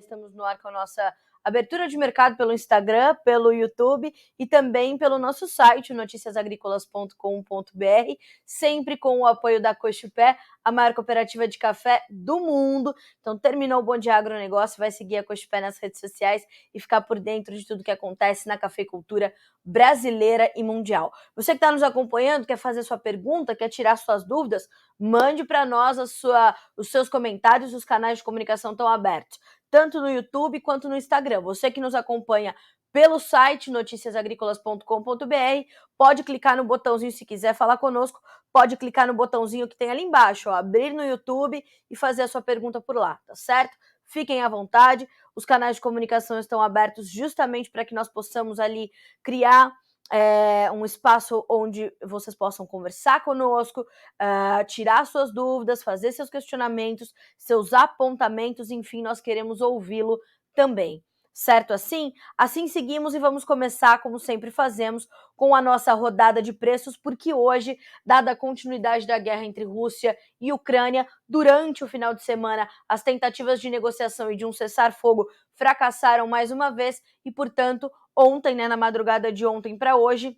Estamos no ar com a nossa abertura de mercado pelo Instagram, pelo YouTube e também pelo nosso site, noticiasagricolas.com.br, sempre com o apoio da Cochupé, a maior cooperativa de café do mundo. Então, terminou o Bom Dia Agronegócio, vai seguir a Cochupé nas redes sociais e ficar por dentro de tudo que acontece na cafeicultura brasileira e mundial. Você que está nos acompanhando, quer fazer sua pergunta, quer tirar suas dúvidas, mande para nós os seus comentários, os canais de comunicação estão abertos, tanto no YouTube quanto no Instagram. Você que nos acompanha pelo site noticiasagricolas.com.br, pode clicar no botãozinho se quiser falar conosco, pode clicar no botãozinho que tem ali embaixo, ó, abrir no YouTube e fazer a sua pergunta por lá, tá certo? Fiquem à vontade, os canais de comunicação estão abertos justamente para que nós possamos ali criar um espaço onde vocês possam conversar conosco, tirar suas dúvidas, fazer seus questionamentos, seus apontamentos, enfim, nós queremos ouvi-lo também. Certo assim? Assim seguimos e vamos começar, como sempre fazemos, com a nossa rodada de preços, porque hoje, dada a continuidade da guerra entre Rússia e Ucrânia, durante o final de semana, as tentativas de negociação e de um cessar-fogo fracassaram mais uma vez e, portanto, ontem, na madrugada de ontem para hoje,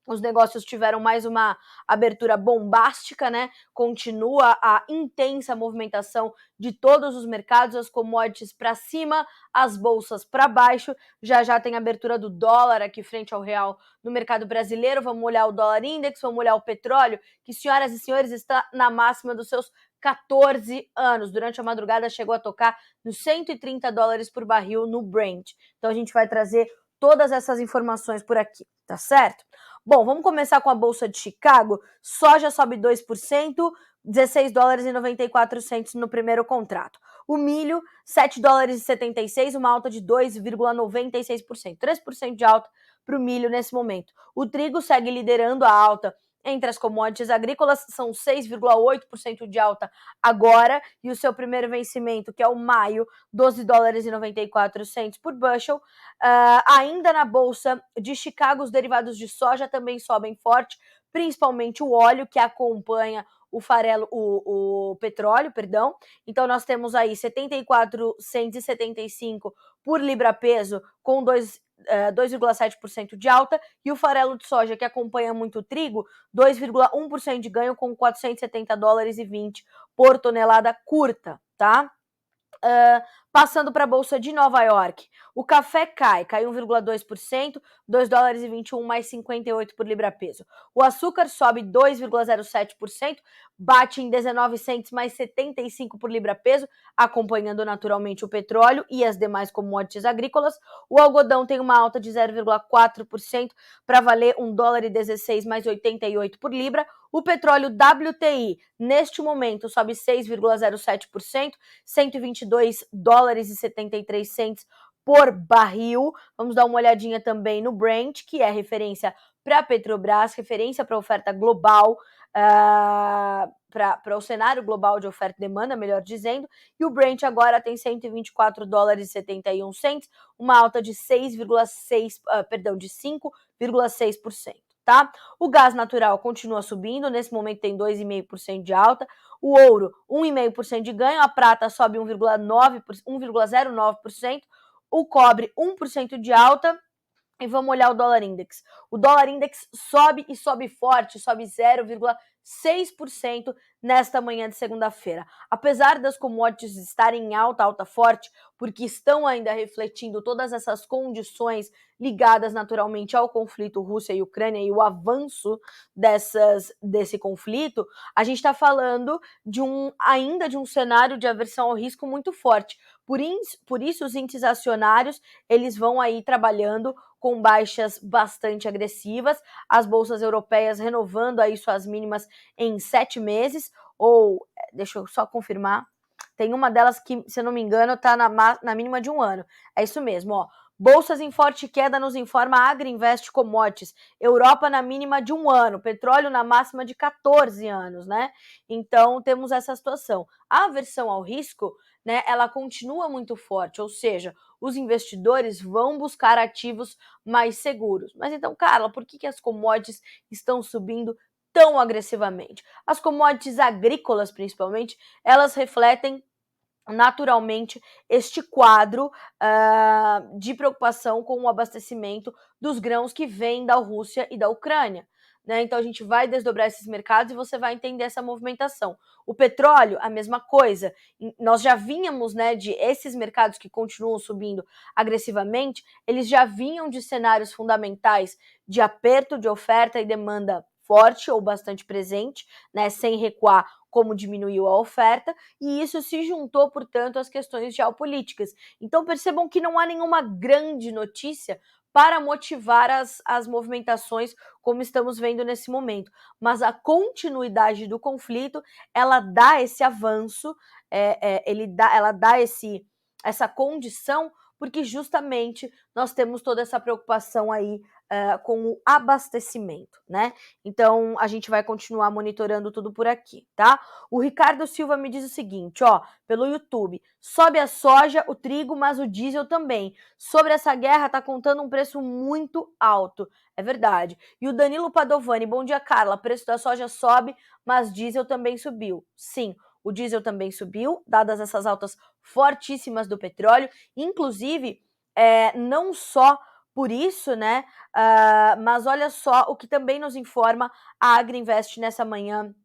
os negócios tiveram mais uma abertura bombástica, né? Continua a intensa movimentação de todos os mercados, as commodities para cima, as bolsas para baixo. Já tem abertura do dólar aqui frente ao real no mercado brasileiro. Vamos olhar o dólar index, vamos olhar o petróleo, que, senhoras e senhores, está na máxima dos seus 14 anos. Durante a madrugada chegou a tocar nos 130 dólares por barril no Brent. Então a gente vai trazer todas essas informações por aqui, tá certo? Bom, vamos começar com a Bolsa de Chicago. Soja sobe 2%, 16 dólares e 94 centos no primeiro contrato. O milho, 7 dólares e 76, uma alta de 2,96%. 3% de alta para o milho nesse momento. O trigo segue liderando a alta entre as commodities agrícolas, são 6,8% de alta agora, e o seu primeiro vencimento, que é o maio, 12 dólares e 94 centos por bushel. Ainda na Bolsa de Chicago, os derivados de soja também sobem forte, principalmente o óleo, que acompanha o farelo, o petróleo, perdão. Então nós temos aí 74,75 por libra-peso, com 2,7% de alta, e o farelo de soja, que acompanha muito o trigo, 2,1% de ganho, com 470 dólares e 20 por tonelada curta, tá? Passando para a Bolsa de Nova York, o café cai 1,2%, 2 dólares e 21 mais 58 por libra-peso. O açúcar sobe 2,07%, bate em 19 centos mais 75 por libra-peso, acompanhando naturalmente o petróleo e as demais commodities agrícolas. O algodão tem uma alta de 0,4% para valer 1 dólar e 16 mais 88 por libra. O petróleo WTI, neste momento, sobe 6,07%, 122 dólares e 73 centos por barril. Vamos dar uma olhadinha também no Brent, que é referência para a Petrobras, referência para a oferta global, para o cenário global de oferta e demanda, melhor dizendo, e o Brent agora tem 124 dólares e 71 centos, uma alta de 5,6%. Tá? O gás natural continua subindo, nesse momento tem 2,5% de alta, o ouro 1,5% de ganho, a prata sobe 1,09%, o cobre 1% de alta. E vamos olhar o dólar index. O dólar index sobe e sobe forte, sobe 0,6% nesta manhã de segunda-feira. Apesar das commodities estarem em alta forte, porque estão ainda refletindo todas essas condições ligadas naturalmente ao conflito Rússia e Ucrânia e o avanço desse conflito, a gente está falando ainda de um cenário de aversão ao risco muito forte. Por isso, os índices acionários eles vão aí trabalhando com baixas bastante agressivas, as bolsas europeias renovando aí suas mínimas em 7 meses, ou, deixa eu só confirmar, tem uma delas que, se eu não me engano, está na mínima de um ano. É isso mesmo, ó. Bolsas em forte queda nos informa Agrinvest Commodities. Europa na mínima de um ano, petróleo na máxima de 14 anos, né? Então, temos essa situação. A aversão ao risco, né, ela continua muito forte, ou seja, os investidores vão buscar ativos mais seguros. Mas então, Carla, por que as commodities estão subindo tão agressivamente? As commodities agrícolas, principalmente, elas refletem naturalmente este quadro de preocupação com o abastecimento dos grãos que vêm da Rússia e da Ucrânia. Né? Então a gente vai desdobrar esses mercados e você vai entender essa movimentação. O petróleo, a mesma coisa. Nós já vínhamos, né, de esses mercados que continuam subindo agressivamente, eles já vinham de cenários fundamentais de aperto de oferta e demanda forte ou bastante presente, né, sem recuar como diminuiu a oferta, e isso se juntou, portanto, às questões geopolíticas. Então percebam que não há nenhuma grande notícia para motivar as movimentações como estamos vendo nesse momento, mas a continuidade do conflito, ela dá esse avanço, ela dá essa condição, porque justamente nós temos toda essa preocupação aí com o abastecimento, né? Então a gente vai continuar monitorando tudo por aqui, tá? O Ricardo Silva me diz o seguinte, ó, pelo YouTube, sobe a soja, o trigo, mas o diesel também. Sobre essa guerra tá contando um preço muito alto, é verdade. E o Danilo Padovani, bom dia, Carla, preço da soja sobe, mas diesel também subiu. Sim, o diesel também subiu, dadas essas altas fortíssimas do petróleo, inclusive, não só por isso, né? Mas olha só o que também nos informa a Agriinvest nessa manhã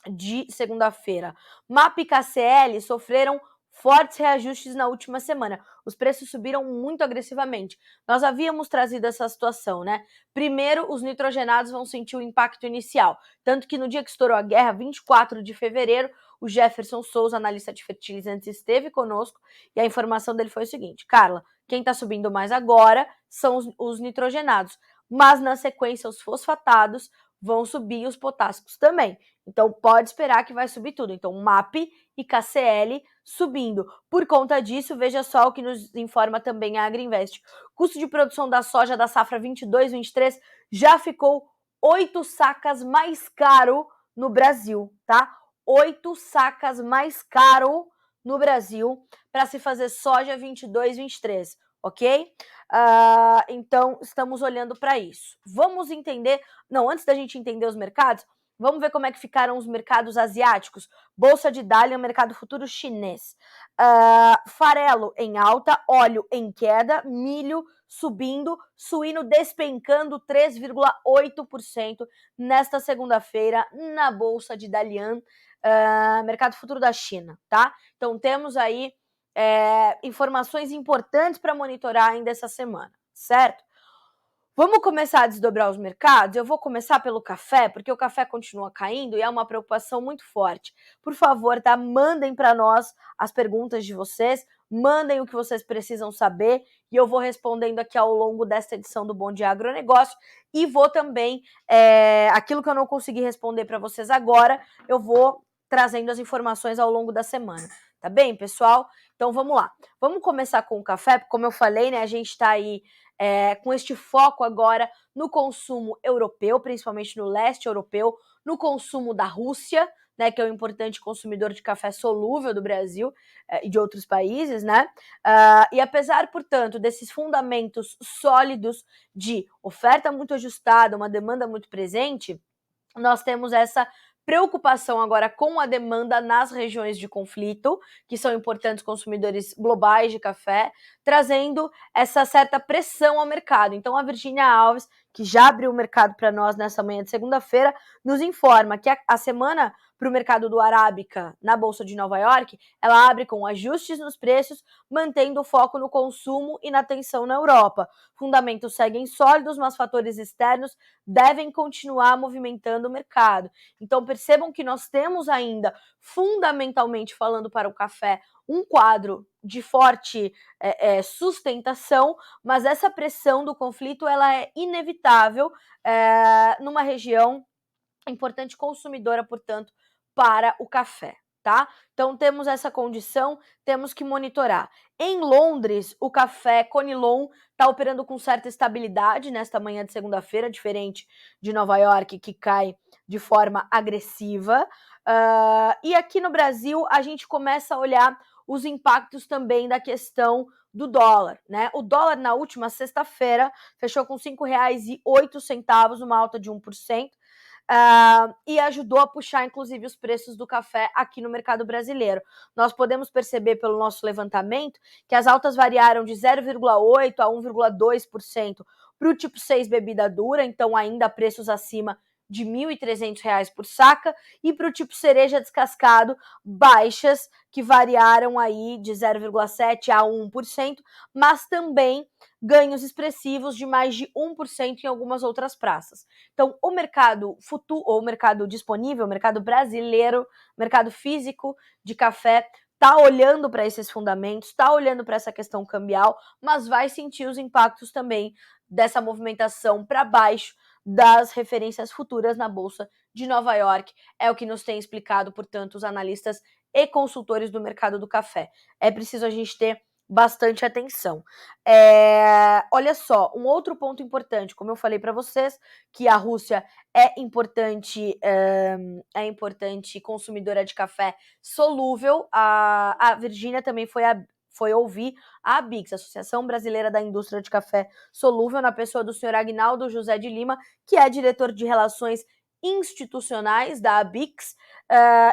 de segunda-feira. MAP e KCL sofreram fortes reajustes na última semana. Os preços subiram muito agressivamente. Nós havíamos trazido essa situação, né? Primeiro, os nitrogenados vão sentir o impacto inicial. Tanto que no dia que estourou a guerra, 24 de fevereiro, o Jefferson Souza, analista de fertilizantes, esteve conosco e a informação dele foi o seguinte: Carla, quem está subindo mais agora são os nitrogenados, mas na sequência os fosfatados vão subir, os potássicos também. Então pode esperar que vai subir tudo. Então MAP e KCL subindo. Por conta disso, veja só o que nos informa também a Agriinvest. Custo de produção da soja da safra 22/23 já ficou 8 sacas mais caro no Brasil, tá? 8 sacas mais caro no Brasil para se fazer soja 22/23, ok? Então, estamos olhando para isso. Vamos entender... Não, antes da gente entender os mercados, vamos ver como é que ficaram os mercados asiáticos. Bolsa de Dalian, mercado futuro chinês. Farelo em alta, óleo em queda, milho subindo, suíno despencando 3,8% nesta segunda-feira na Bolsa de Dalian, mercado futuro da China, tá? Então temos aí informações importantes para monitorar ainda essa semana, certo? Vamos começar a desdobrar os mercados? Eu vou começar pelo café, porque o café continua caindo e é uma preocupação muito forte. Por favor, tá? Mandem para nós as perguntas de vocês, mandem o que vocês precisam saber e eu vou respondendo aqui ao longo desta edição do Bom Dia Agronegócio e vou também, aquilo que eu não consegui responder para vocês agora, eu vou trazendo as informações ao longo da semana. Tá bem, pessoal? Então vamos lá. Vamos começar com o café, porque como eu falei, né, a gente está aí com este foco agora no consumo europeu, principalmente no leste europeu, no consumo da Rússia, né, que é o importante consumidor de café solúvel do Brasil e de outros países, né? E apesar, portanto, desses fundamentos sólidos de oferta muito ajustada, uma demanda muito presente, nós temos essa preocupação agora com a demanda nas regiões de conflito, que são importantes consumidores globais de café, trazendo essa certa pressão ao mercado. Então a Virginia Alves, que já abriu o mercado para nós nessa manhã de segunda-feira, nos informa que a semana para o mercado do Arábica na Bolsa de Nova York, ela abre com ajustes nos preços, mantendo o foco no consumo e na tensão na Europa. Fundamentos seguem sólidos, mas fatores externos devem continuar movimentando o mercado. Então percebam que nós temos ainda, fundamentalmente falando para o café, um quadro de forte sustentação, mas essa pressão do conflito ela é inevitável numa região importante consumidora, portanto, para o café, tá? Então temos essa condição, temos que monitorar. Em Londres, o café Conilon está operando com certa estabilidade nesta manhã de segunda-feira, diferente de Nova York, que cai de forma agressiva. E aqui no Brasil, a gente começa a olhar os impactos também da questão do dólar, né? O dólar na última sexta-feira fechou com R$ 5,08, uma alta de 1%. e ajudou a puxar, inclusive, os preços do café aqui no mercado brasileiro. Nós podemos perceber pelo nosso levantamento que as altas variaram de 0,8% a 1,2% para o tipo 6 bebida dura, então ainda preços acima de R$ 1.300 por saca, e para o tipo cereja descascado, baixas que variaram aí de 0,7% a 1%, mas também ganhos expressivos de mais de 1% em algumas outras praças. Então, o mercado futuro, ou o mercado disponível, o mercado brasileiro, mercado físico de café, está olhando para esses fundamentos, está olhando para essa questão cambial, mas vai sentir os impactos também dessa movimentação para baixo das referências futuras na Bolsa de Nova York. É o que nos tem explicado, portanto, os analistas e consultores do mercado do café. É preciso a gente ter bastante atenção. Olha só, um outro ponto importante, como eu falei para vocês, que a Rússia é importante consumidora de café solúvel. A Virgínia também foi ouvir a ABICS, Associação Brasileira da Indústria de Café Solúvel, na pessoa do senhor Agnaldo José de Lima, que é diretor de Relações Institucionais da ABICS,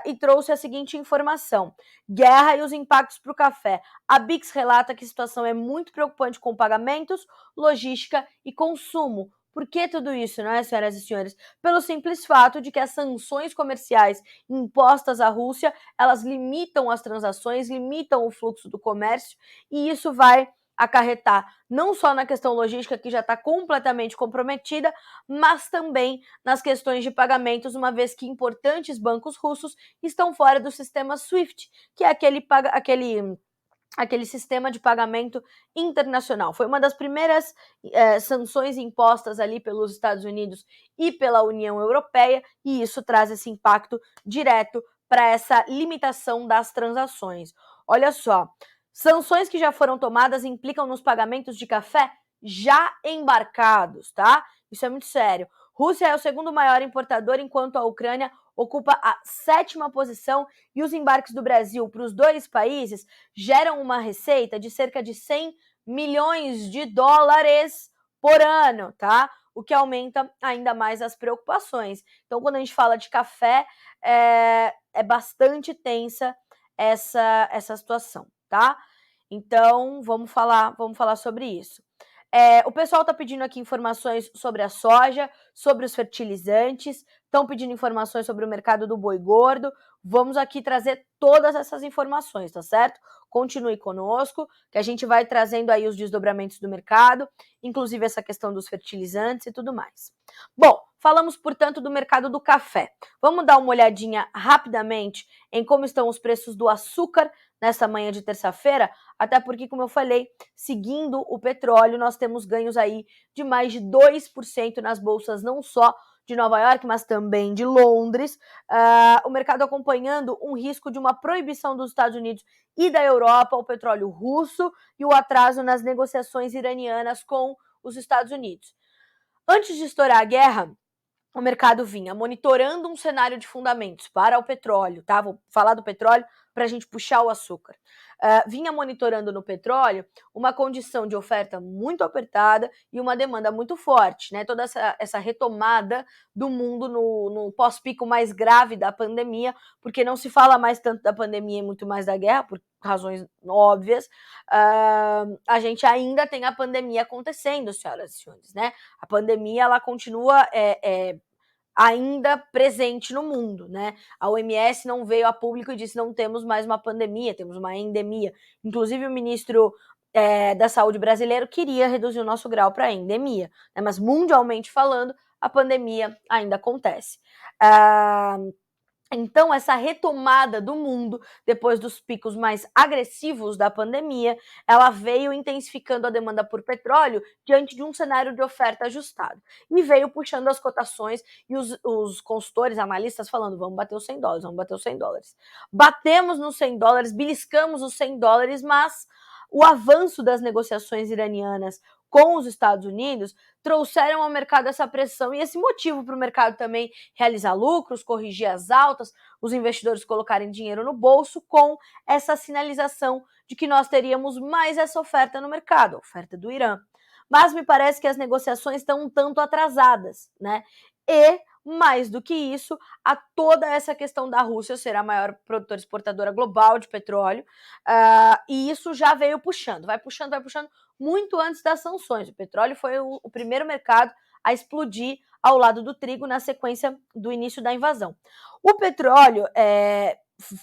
e trouxe a seguinte informação: guerra e os impactos para o café. A ABICS relata que a situação é muito preocupante com pagamentos, logística e consumo. Por que tudo isso, não é, senhoras e senhores? Pelo simples fato de que as sanções comerciais impostas à Rússia, elas limitam as transações, limitam o fluxo do comércio, e isso vai acarretar não só na questão logística, que já está completamente comprometida, mas também nas questões de pagamentos, uma vez que importantes bancos russos estão fora do sistema SWIFT, que é aquele sistema de pagamento internacional. Foi uma das primeiras sanções impostas ali pelos Estados Unidos e pela União Europeia, e isso traz esse impacto direto para essa limitação das transações. Olha só, sanções que já foram tomadas implicam nos pagamentos de café já embarcados, tá? Isso é muito sério. Rússia é o segundo maior importador, enquanto a Ucrânia ocupa a 7ª posição, e os embarques do Brasil para os dois países geram uma receita de cerca de 100 milhões de dólares por ano, tá? O que aumenta ainda mais as preocupações. Então, quando a gente fala de café, é bastante tensa essa situação, tá? Então, vamos falar sobre isso. O pessoal está pedindo aqui informações sobre a soja, sobre os fertilizantes, estão pedindo informações sobre o mercado do boi gordo. Vamos aqui trazer todas essas informações, tá certo? Continue conosco, que a gente vai trazendo aí os desdobramentos do mercado, inclusive essa questão dos fertilizantes e tudo mais. Bom, falamos, portanto, do mercado do café. Vamos dar uma olhadinha rapidamente em como estão os preços do açúcar nessa manhã de terça-feira, até porque, como eu falei, seguindo o petróleo, nós temos ganhos aí de mais de 2% nas bolsas, não só de Nova York, mas também de Londres. O mercado acompanhando um risco de uma proibição dos Estados Unidos e da Europa ao petróleo russo e o atraso nas negociações iranianas com os Estados Unidos. Antes de estourar a guerra, o mercado vinha monitorando um cenário de fundamentos para o petróleo, tá? Vou falar do petróleo para a gente puxar o açúcar. Vinha monitorando no petróleo uma condição de oferta muito apertada e uma demanda muito forte, né? Toda essa retomada do mundo no pós-pico mais grave da pandemia, porque não se fala mais tanto da pandemia e muito mais da guerra, por razões óbvias. A gente ainda tem a pandemia acontecendo, senhoras e senhores, né? A pandemia, ela continua ainda presente no mundo, né? A OMS não veio a público e disse: não temos mais uma pandemia, temos uma endemia. Inclusive, o ministro da Saúde brasileiro queria reduzir o nosso grau para endemia, né? Mas mundialmente falando, a pandemia ainda acontece. Então, essa retomada do mundo, depois dos picos mais agressivos da pandemia, ela veio intensificando a demanda por petróleo diante de um cenário de oferta ajustado. E veio puxando as cotações e os consultores, analistas falando: vamos bater os $100, vamos bater os $100. Batemos nos $100, beliscamos os $100, mas o avanço das negociações iranianas com os Estados Unidos trouxeram ao mercado essa pressão e esse motivo para o mercado também realizar lucros, corrigir as altas, os investidores colocarem dinheiro no bolso, com essa sinalização de que nós teríamos mais essa oferta no mercado, a oferta do Irã. Mas me parece que as negociações estão um tanto atrasadas, né? E mais do que isso, a toda essa questão da Rússia ser a maior produtora exportadora global de petróleo, e isso já veio puxando, vai puxando muito antes das sanções. O petróleo foi o primeiro mercado a explodir ao lado do trigo na sequência do início da invasão. O petróleo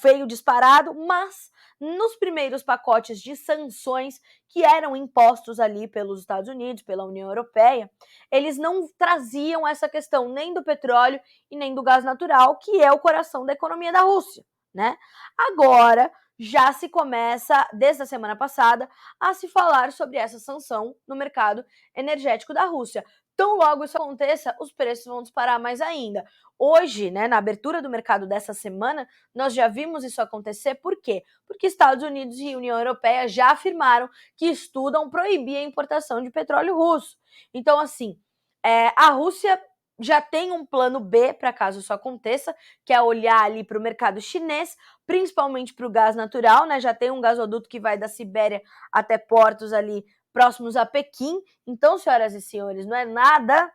veio disparado, mas nos primeiros pacotes de sanções que eram impostos ali pelos Estados Unidos, pela União Europeia, eles não traziam essa questão nem do petróleo e nem do gás natural, que é o coração da economia da Rússia, né? Agora já se começa, desde a semana passada, a se falar sobre essa sanção no mercado energético da Rússia. Tão logo isso aconteça, os preços vão disparar mais ainda. Hoje, né, na abertura do mercado dessa semana, nós já vimos isso acontecer. Por quê? Porque Estados Unidos e União Europeia já afirmaram que estudam proibir a importação de petróleo russo. Então, assim, a Rússia já tem um plano B para caso isso aconteça, que é olhar ali para o mercado chinês, principalmente para o gás natural, né? Já tem um gasoduto que vai da Sibéria até portos ali próximos a Pequim. Então, senhoras e senhores, não é nada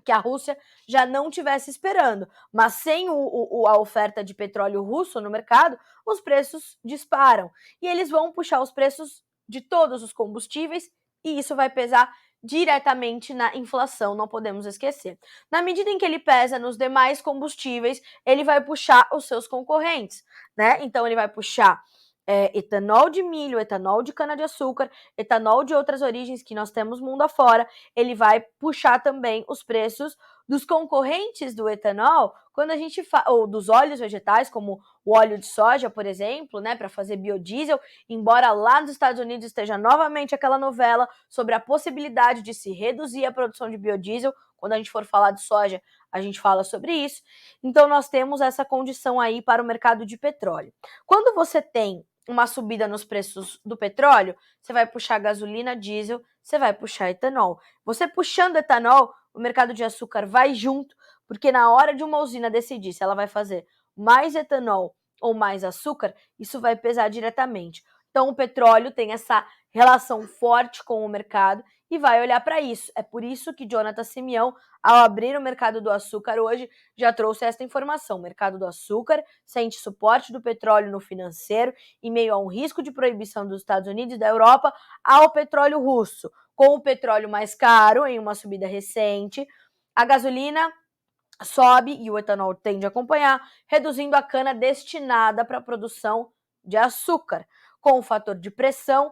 que a Rússia já não tivesse esperando. Mas sem a oferta de petróleo russo no mercado, os preços disparam. E eles vão puxar os preços de todos os combustíveis e isso vai pesar diretamente na inflação, não podemos esquecer. Na medida em que ele pesa nos demais combustíveis, ele vai puxar os seus concorrentes, né? Então ele vai puxar etanol de milho, etanol de cana-de-açúcar, etanol de outras origens que nós temos mundo afora. Ele vai puxar também os preços dos concorrentes do etanol, quando a gente ou dos óleos vegetais, como o óleo de soja, por exemplo, né, para fazer biodiesel, embora lá nos Estados Unidos esteja novamente aquela novela sobre a possibilidade de se reduzir a produção de biodiesel. Quando a gente for falar de soja, a gente fala sobre isso. Então nós temos essa condição aí para o mercado de petróleo. Quando você tem uma subida nos preços do petróleo, você vai puxar gasolina, diesel, você vai puxar etanol. Você puxando etanol, o mercado de açúcar vai junto, porque na hora de uma usina decidir se ela vai fazer mais etanol ou mais açúcar, isso vai pesar diretamente. Então o petróleo tem essa relação forte com o mercado e vai olhar para isso. É por isso que Jonathan Simeão, ao abrir o mercado do açúcar hoje, já trouxe esta informação. O mercado do açúcar sente suporte do petróleo no financeiro em meio a um risco de proibição dos Estados Unidos e da Europa ao petróleo russo. Com o petróleo mais caro, em uma subida recente, a gasolina sobe e o etanol tende a acompanhar, reduzindo a cana destinada para a produção de açúcar. Com o fator de pressão,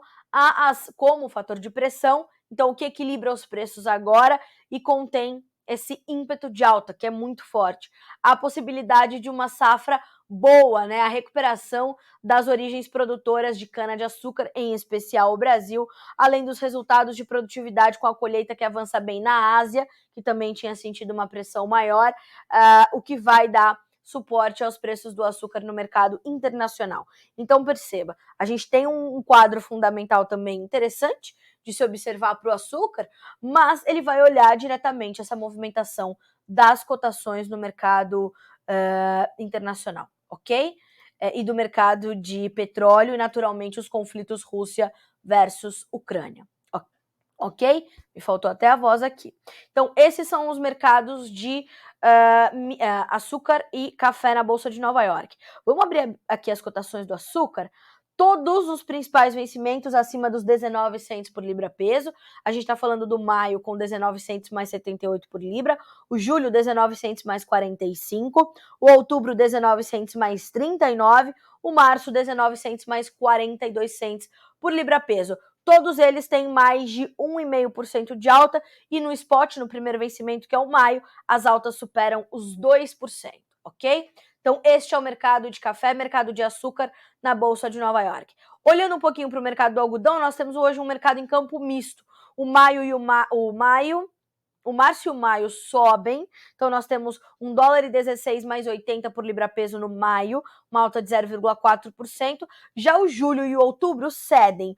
como fator de pressão, então o que equilibra os preços agora e contém esse ímpeto de alta, que é muito forte. A possibilidade de uma safra boa, né? A recuperação das origens produtoras de cana-de-açúcar, em especial o Brasil, além dos resultados de produtividade com a colheita que avança bem na Ásia, que também tinha sentido uma pressão maior, o que vai dar suporte aos preços do açúcar no mercado internacional. Então perceba, a gente tem um quadro fundamental também interessante de se observar para o açúcar, mas ele vai olhar diretamente essa movimentação das cotações no mercado internacional, ok? E do mercado de petróleo e, naturalmente, os conflitos Rússia versus Ucrânia. Ok? Me faltou até a voz aqui. Então, esses são os mercados de açúcar e café na Bolsa de Nova York. Vamos abrir aqui as cotações do açúcar. Todos os principais vencimentos acima dos 19 centos por libra peso. A gente está falando do maio com 19 centos mais 78 por libra, o julho 19 centos mais 45, o outubro 19 centos mais 39, o março 19 centos mais 42 centos por libra peso. Todos eles têm mais de 1,5% de alta e no spot, no primeiro vencimento, que é o maio, as altas superam os 2%, ok? Então, este é o mercado de café, mercado de açúcar na Bolsa de Nova York. Olhando um pouquinho para o mercado do algodão, nós temos hoje um mercado em campo misto. O março e o maio sobem, então nós temos $1,16 mais 80 por libra peso no maio, uma alta de 0,4%. Já o julho e o outubro cedem.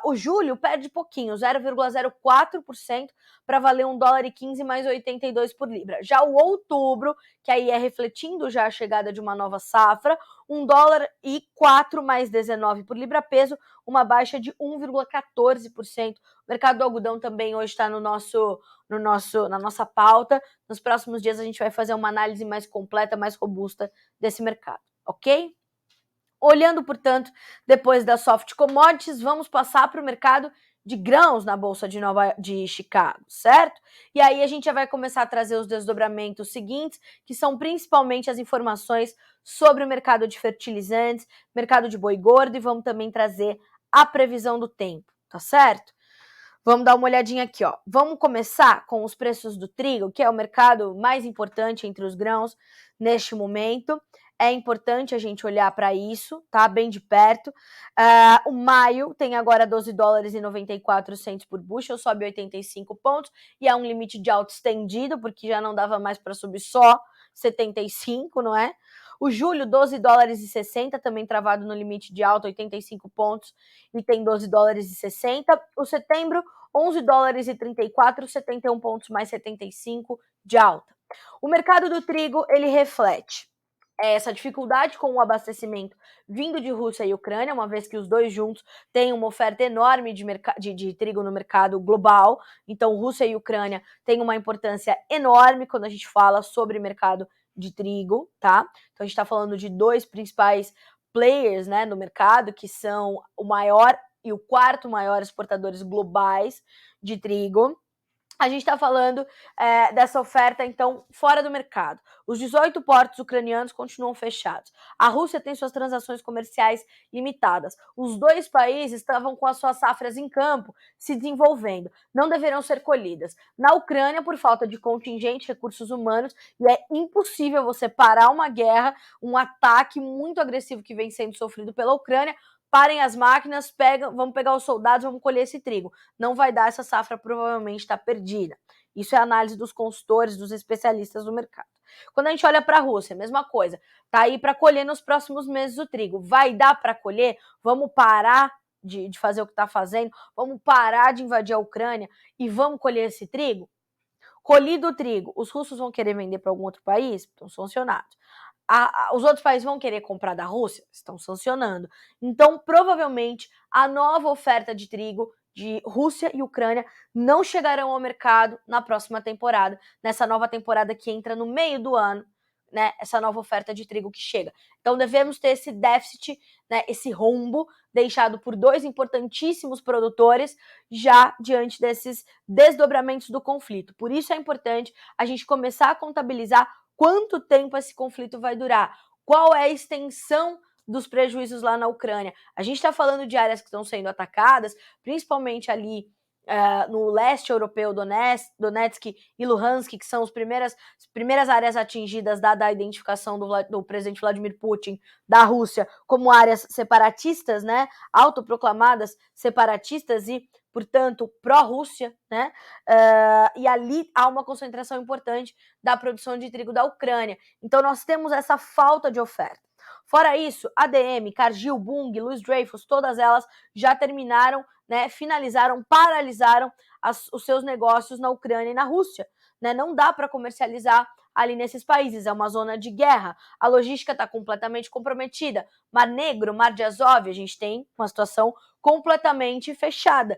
O julho perde pouquinho, 0,04%, para valer $1,15 mais 82 por libra. Já o outubro, que aí é refletindo já a chegada de uma nova safra, $1,04 mais 19 por libra peso, uma baixa de 1,14%. O mercado do algodão também hoje está na nossa pauta. Nos próximos dias a gente vai fazer uma análise mais completa, mais robusta desse mercado, ok? Olhando, portanto, depois das soft commodities, vamos passar para o mercado de grãos na Bolsa de Chicago, certo? E aí a gente já vai começar a trazer os desdobramentos seguintes, que são principalmente as informações sobre o mercado de fertilizantes, mercado de boi gordo, e vamos também trazer a previsão do tempo, tá certo? Vamos dar uma olhadinha aqui, ó. Vamos começar com os preços do trigo, que é o mercado mais importante entre os grãos neste momento. É importante a gente olhar para isso, tá? Bem de perto. O maio tem agora $12,94 por bushel, sobe 85 pontos, e é um limite de alta estendido, porque já não dava mais para subir só 75, não é? O julho, $12,60, também travado no limite de alta, 85 pontos, e tem $12,60. O setembro, $11,34, 71 pontos mais 75 de alta. O mercado do trigo, ele reflete essa dificuldade com o abastecimento vindo de Rússia e Ucrânia, uma vez que os dois juntos têm uma oferta enorme de trigo no mercado global. Então, Rússia e Ucrânia têm uma importância enorme quando a gente fala sobre mercado de trigo, tá? Então, a gente está falando de dois principais players, né, no mercado, que são o maior e o quarto maior exportadores globais de trigo. A gente está falando dessa oferta, então, fora do mercado. Os 18 portos ucranianos continuam fechados. A Rússia tem suas transações comerciais limitadas. Os dois países estavam com as suas safras em campo, se desenvolvendo. Não deverão ser colhidas. Na Ucrânia, por falta de contingente, recursos humanos, e é impossível você parar uma guerra, um ataque muito agressivo que vem sendo sofrido pela Ucrânia. Parem as máquinas, vamos pegar os soldados, vamos colher esse trigo. Não vai dar, essa safra provavelmente está perdida. Isso é a análise dos consultores, dos especialistas do mercado. Quando a gente olha para a Rússia, mesma coisa. Está aí para colher nos próximos meses o trigo. Vai dar para colher? Vamos parar de fazer o que está fazendo? Vamos parar de invadir a Ucrânia e vamos colher esse trigo? Colhido o trigo, os russos vão querer vender para algum outro país? Estão sancionados. Os outros países vão querer comprar da Rússia? Estão sancionando. Então, provavelmente, a nova oferta de trigo de Rússia e Ucrânia não chegarão ao mercado na próxima temporada, nessa nova temporada que entra no meio do ano, né? Essa nova oferta de trigo que chega. Então, devemos ter esse déficit, né, esse rombo deixado por dois importantíssimos produtores já diante desses desdobramentos do conflito. Por isso é importante a gente começar a contabilizar quanto tempo esse conflito vai durar, qual é a extensão dos prejuízos lá na Ucrânia. A gente está falando de áreas que estão sendo atacadas, principalmente ali no leste europeu, Donetsk e Luhansk, que são as primeiras áreas atingidas dada a identificação do presidente Vladimir Putin da Rússia como áreas separatistas, né, autoproclamadas separatistas e, portanto, pró-Rússia, né? E ali há uma concentração importante da produção de trigo da Ucrânia. Então, nós temos essa falta de oferta. Fora isso, ADM, Cargill, Bunge, Louis Dreyfus, todas elas já terminaram, né, finalizaram, paralisaram os seus negócios na Ucrânia e na Rússia. Né? Não dá para comercializar ali nesses países, é uma zona de guerra, a logística está completamente comprometida. Mar Negro, Mar de Azov, a gente tem uma situação completamente fechada.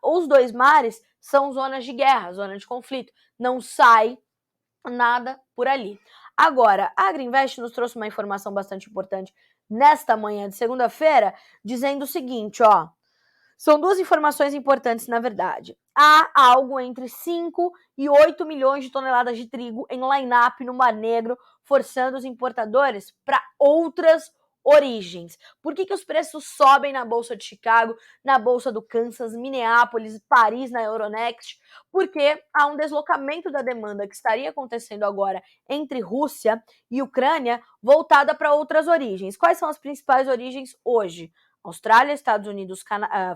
Os dois mares são zonas de guerra, zona de conflito. Não sai nada por ali. Agora, a Agrinvest nos trouxe uma informação bastante importante nesta manhã de segunda-feira, dizendo o seguinte, ó. São duas informações importantes, na verdade. Há algo entre 5 e 8 milhões de toneladas de trigo em line-up no Mar Negro, forçando os importadores para outras origens. Por que os preços sobem na Bolsa de Chicago, na Bolsa do Kansas, Minneapolis, Paris, na Euronext? Porque há um deslocamento da demanda que estaria acontecendo agora entre Rússia e Ucrânia, voltada para outras origens. Quais são as principais origens hoje? Austrália, Estados Unidos,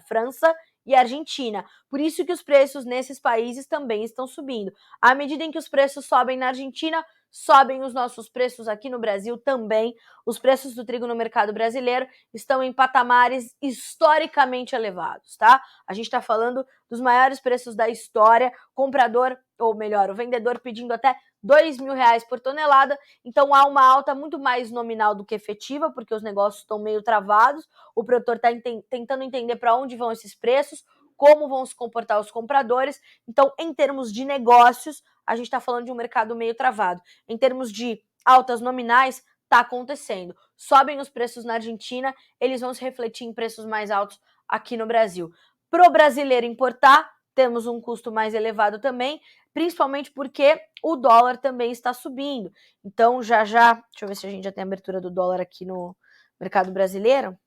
França e Argentina. Por isso que os preços nesses países também estão subindo. À medida em que os preços sobem na Argentina, sobem os nossos preços aqui no Brasil também. Os preços do trigo no mercado brasileiro estão em patamares historicamente elevados, tá? A gente está falando dos maiores preços da história, comprador, ou melhor, o vendedor pedindo até R$ 2.000 por tonelada, então há uma alta muito mais nominal do que efetiva, porque os negócios estão meio travados, o produtor está tentando entender para onde vão esses preços, como vão se comportar os compradores, então em termos de negócios, a gente está falando de um mercado meio travado. Em termos de altas nominais, está acontecendo. Sobem os preços na Argentina, eles vão se refletir em preços mais altos aqui no Brasil. Para o brasileiro importar, temos um custo mais elevado também, principalmente porque o dólar também está subindo. Então, deixa eu ver se a gente já tem abertura do dólar aqui no mercado brasileiro.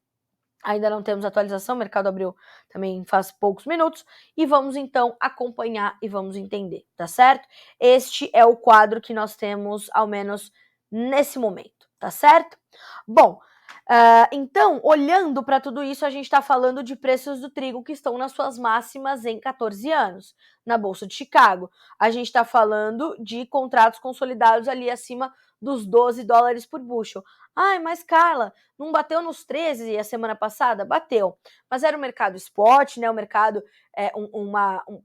Ainda não temos atualização, o mercado abriu também faz poucos minutos, e vamos então acompanhar e vamos entender, tá certo? Este é o quadro que nós temos, ao menos nesse momento, tá certo? Bom, então, olhando para tudo isso, a gente está falando de preços do trigo que estão nas suas máximas em 14 anos, na Bolsa de Chicago. A gente está falando de contratos consolidados ali acima dos $12 por bushel. Ai, mas Carla, não bateu nos 13 a semana passada? Bateu. Mas era o mercado spot, né? O mercado,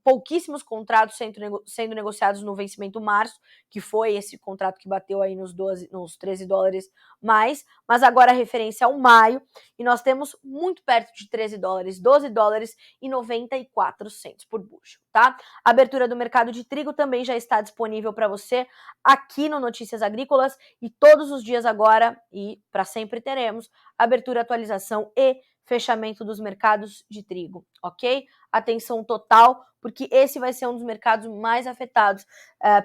pouquíssimos contratos sendo negociados no vencimento março, que foi esse contrato que bateu aí nos $13 mais, mas agora a referência é o maio, e nós temos muito perto de $13, $12,94 por bushel, tá? A abertura do mercado de trigo também já está disponível para você aqui no Notícias Agrícolas, e todos os dias agora, e para sempre teremos, abertura, atualização e fechamento dos mercados de trigo, ok? Atenção total, porque esse vai ser um dos mercados mais afetados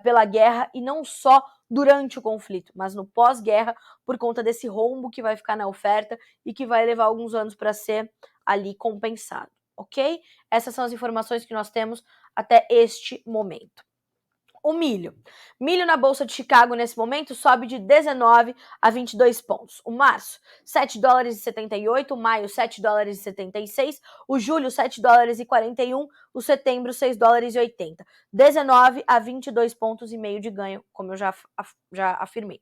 pela guerra, e não só durante o conflito, mas no pós-guerra, por conta desse rombo que vai ficar na oferta e que vai levar alguns anos para ser ali compensado, ok? Essas são as informações que nós temos até este momento. O milho. Milho na Bolsa de Chicago nesse momento sobe de 19 a 22 pontos. O março, $7,78, o maio, $7,76, o julho, $7,41, o setembro, $6,80. 19 a 22 pontos e meio de ganho, como eu já afirmei.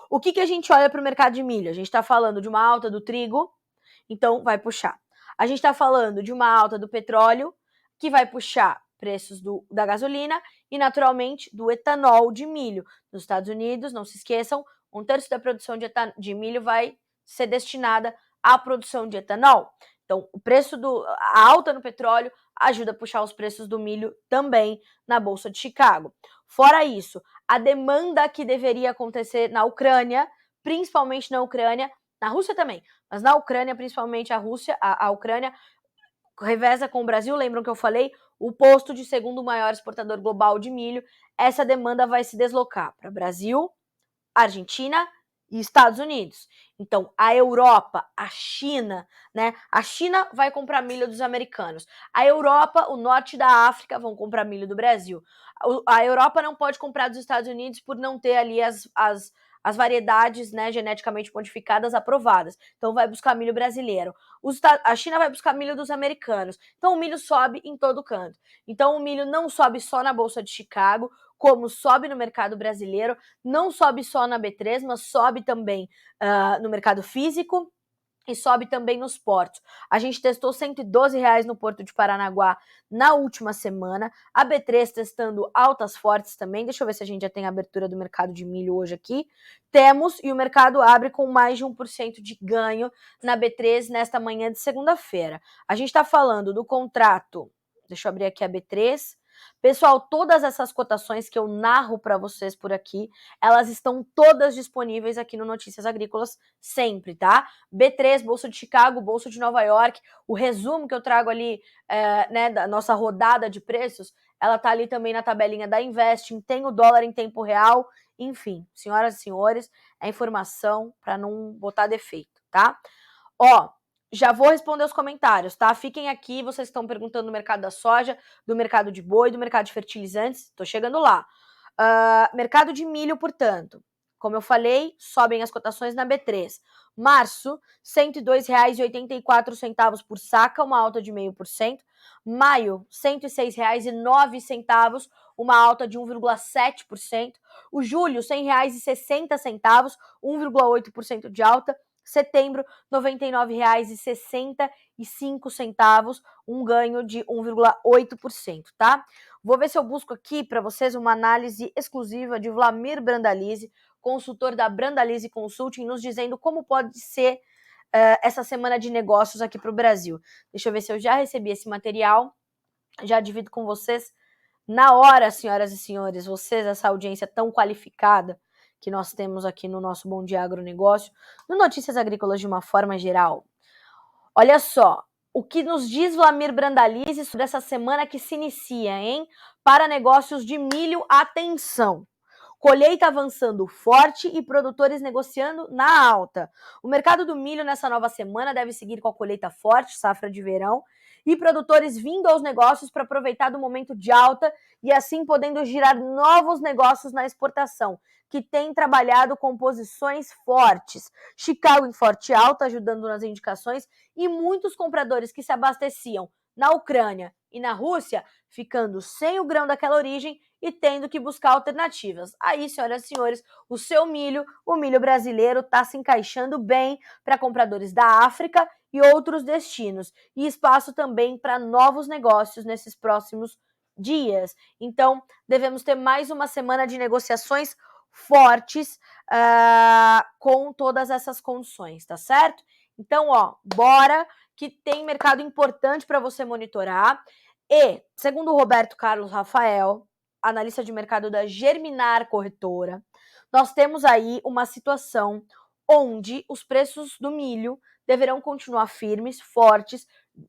O que a gente olha para o mercado de milho? A gente está falando de uma alta do trigo, então vai puxar. A gente está falando de uma alta do petróleo, que vai puxar preços da gasolina e, naturalmente, do etanol de milho. Nos Estados Unidos, não se esqueçam, 1/3 da produção de milho vai ser destinada à produção de etanol. Então, a alta no petróleo ajuda a puxar os preços do milho também na Bolsa de Chicago. Fora isso, a demanda que deveria acontecer na Ucrânia, principalmente na Ucrânia, na Rússia também, mas na Ucrânia, principalmente a Ucrânia, reveza com o Brasil, lembram que eu falei? O posto de segundo maior exportador global de milho, essa demanda vai se deslocar para Brasil, Argentina e Estados Unidos. Então, a Europa, a China, né? A China vai comprar milho dos americanos. A Europa, o norte da África vão comprar milho do Brasil. A Europa não pode comprar dos Estados Unidos por não ter ali as variedades, né, geneticamente modificadas aprovadas. Então vai buscar milho brasileiro. A China vai buscar milho dos americanos. Então o milho sobe em todo canto. Então o milho não sobe só na Bolsa de Chicago, como sobe no mercado brasileiro, não sobe só na B3, mas sobe também no mercado físico e sobe também nos portos. A gente testou R$112 no Porto de Paranaguá na última semana, a B3 testando altas fortes também. Deixa eu ver se a gente já tem a abertura do mercado de milho hoje aqui. Temos, e o mercado abre com mais de 1% de ganho na B3 nesta manhã de segunda-feira. A gente está falando do contrato, deixa eu abrir aqui a B3. Pessoal, todas essas cotações que eu narro para vocês por aqui, elas estão todas disponíveis aqui no Notícias Agrícolas sempre, tá? B3, Bolsa de Chicago, Bolsa de Nova York, o resumo que eu trago ali, né, da nossa rodada de preços, ela tá ali também na tabelinha da Investing, tem o dólar em tempo real, enfim, senhoras e senhores, é informação para não botar defeito, tá? Ó, já vou responder os comentários, tá? Fiquem aqui, vocês estão perguntando do mercado da soja, do mercado de boi, do mercado de fertilizantes, tô chegando lá. Mercado de milho, portanto, como eu falei, sobem as cotações na B3. Março, R$ 102,84 por saca, uma alta de 0,5%. Maio, R$ 106,09, uma alta de 1,7%. O julho, R$ 100,60, 1,8% de alta. Setembro, R$ 99,65, um ganho de 1,8%, tá? Vou ver se eu busco aqui para vocês uma análise exclusiva de Vlamir Brandalize, consultor da Brandalize Consulting, nos dizendo como pode ser essa semana de negócios aqui para o Brasil. Deixa eu ver se eu já recebi esse material, já divido com vocês na hora, senhoras e senhores, vocês, essa audiência tão qualificada que nós temos aqui no nosso Bom Dia Agronegócio, no Notícias Agrícolas de uma forma geral. Olha só, o que nos diz Vlamir Brandalize sobre essa semana que se inicia, hein? Para negócios de milho, atenção! Colheita avançando forte e produtores negociando na alta. O mercado do milho nessa nova semana deve seguir com a colheita forte, safra de verão, e produtores vindo aos negócios para aproveitar do momento de alta e assim podendo girar novos negócios na exportação, que tem trabalhado com posições fortes. Chicago em forte alta, ajudando nas indicações, e muitos compradores que se abasteciam na Ucrânia e na Rússia, ficando sem o grão daquela origem e tendo que buscar alternativas. Aí, senhoras e senhores, o seu milho, o milho brasileiro, está se encaixando bem para compradores da África e outros destinos, e espaço também para novos negócios nesses próximos dias. Então, devemos ter mais uma semana de negociações fortes com todas essas condições, tá certo? Então, bora que tem mercado importante para você monitorar. E, segundo o Roberto Carlos Rafael, analista de mercado da Germinar Corretora, nós temos aí uma situação onde os preços do milho deverão continuar firmes, fortes,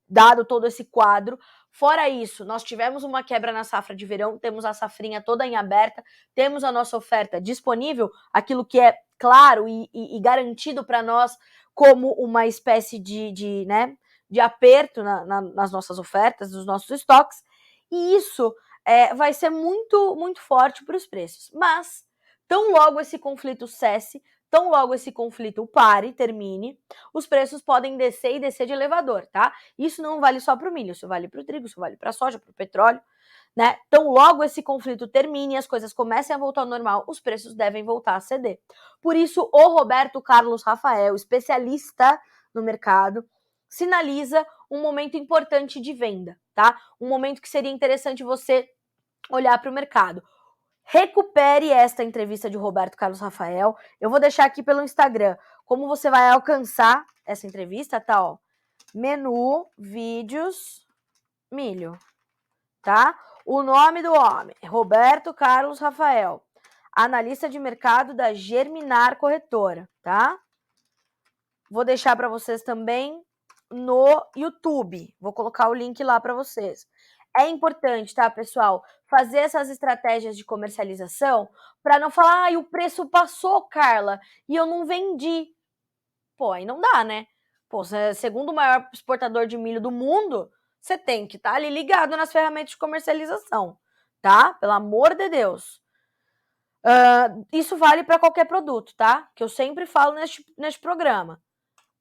dado todo esse quadro. Fora isso, nós tivemos uma quebra na safra de verão, temos a safrinha toda em aberta, temos a nossa oferta disponível, aquilo que é claro e garantido para nós como uma espécie de aperto nas nossas ofertas, nos nossos estoques, e isso vai ser muito, muito forte para os preços. Mas, tão logo esse conflito cesse, tão logo esse conflito pare, termine, os preços podem descer e descer de elevador, tá? Isso não vale só para o milho, isso vale para o trigo, isso vale para a soja, para o petróleo, né? Então, logo esse conflito termine e as coisas comecem a voltar ao normal, os preços devem voltar a ceder. Por isso, o Roberto Carlos Rafael, especialista no mercado, sinaliza um momento importante de venda, tá? Um momento que seria interessante você olhar para o mercado. Recupere esta entrevista de Roberto Carlos Rafael. Eu vou deixar aqui pelo Instagram como você vai alcançar essa entrevista, tá? Ó, menu, vídeos, milho, tá? O nome do homem, Roberto Carlos Rafael, analista de mercado da Germinar Corretora, tá? Vou deixar para vocês também no YouTube. Vou colocar o link lá para vocês. É importante, tá, pessoal, fazer essas estratégias de comercialização para não falar, o preço passou, Carla, e eu não vendi. Pô, aí não dá, né? Pô, você é o segundo maior exportador de milho do mundo, você tem que estar ali ligado nas ferramentas de comercialização, tá? Pelo amor de Deus. Isso vale para qualquer produto, tá? Que eu sempre falo neste programa.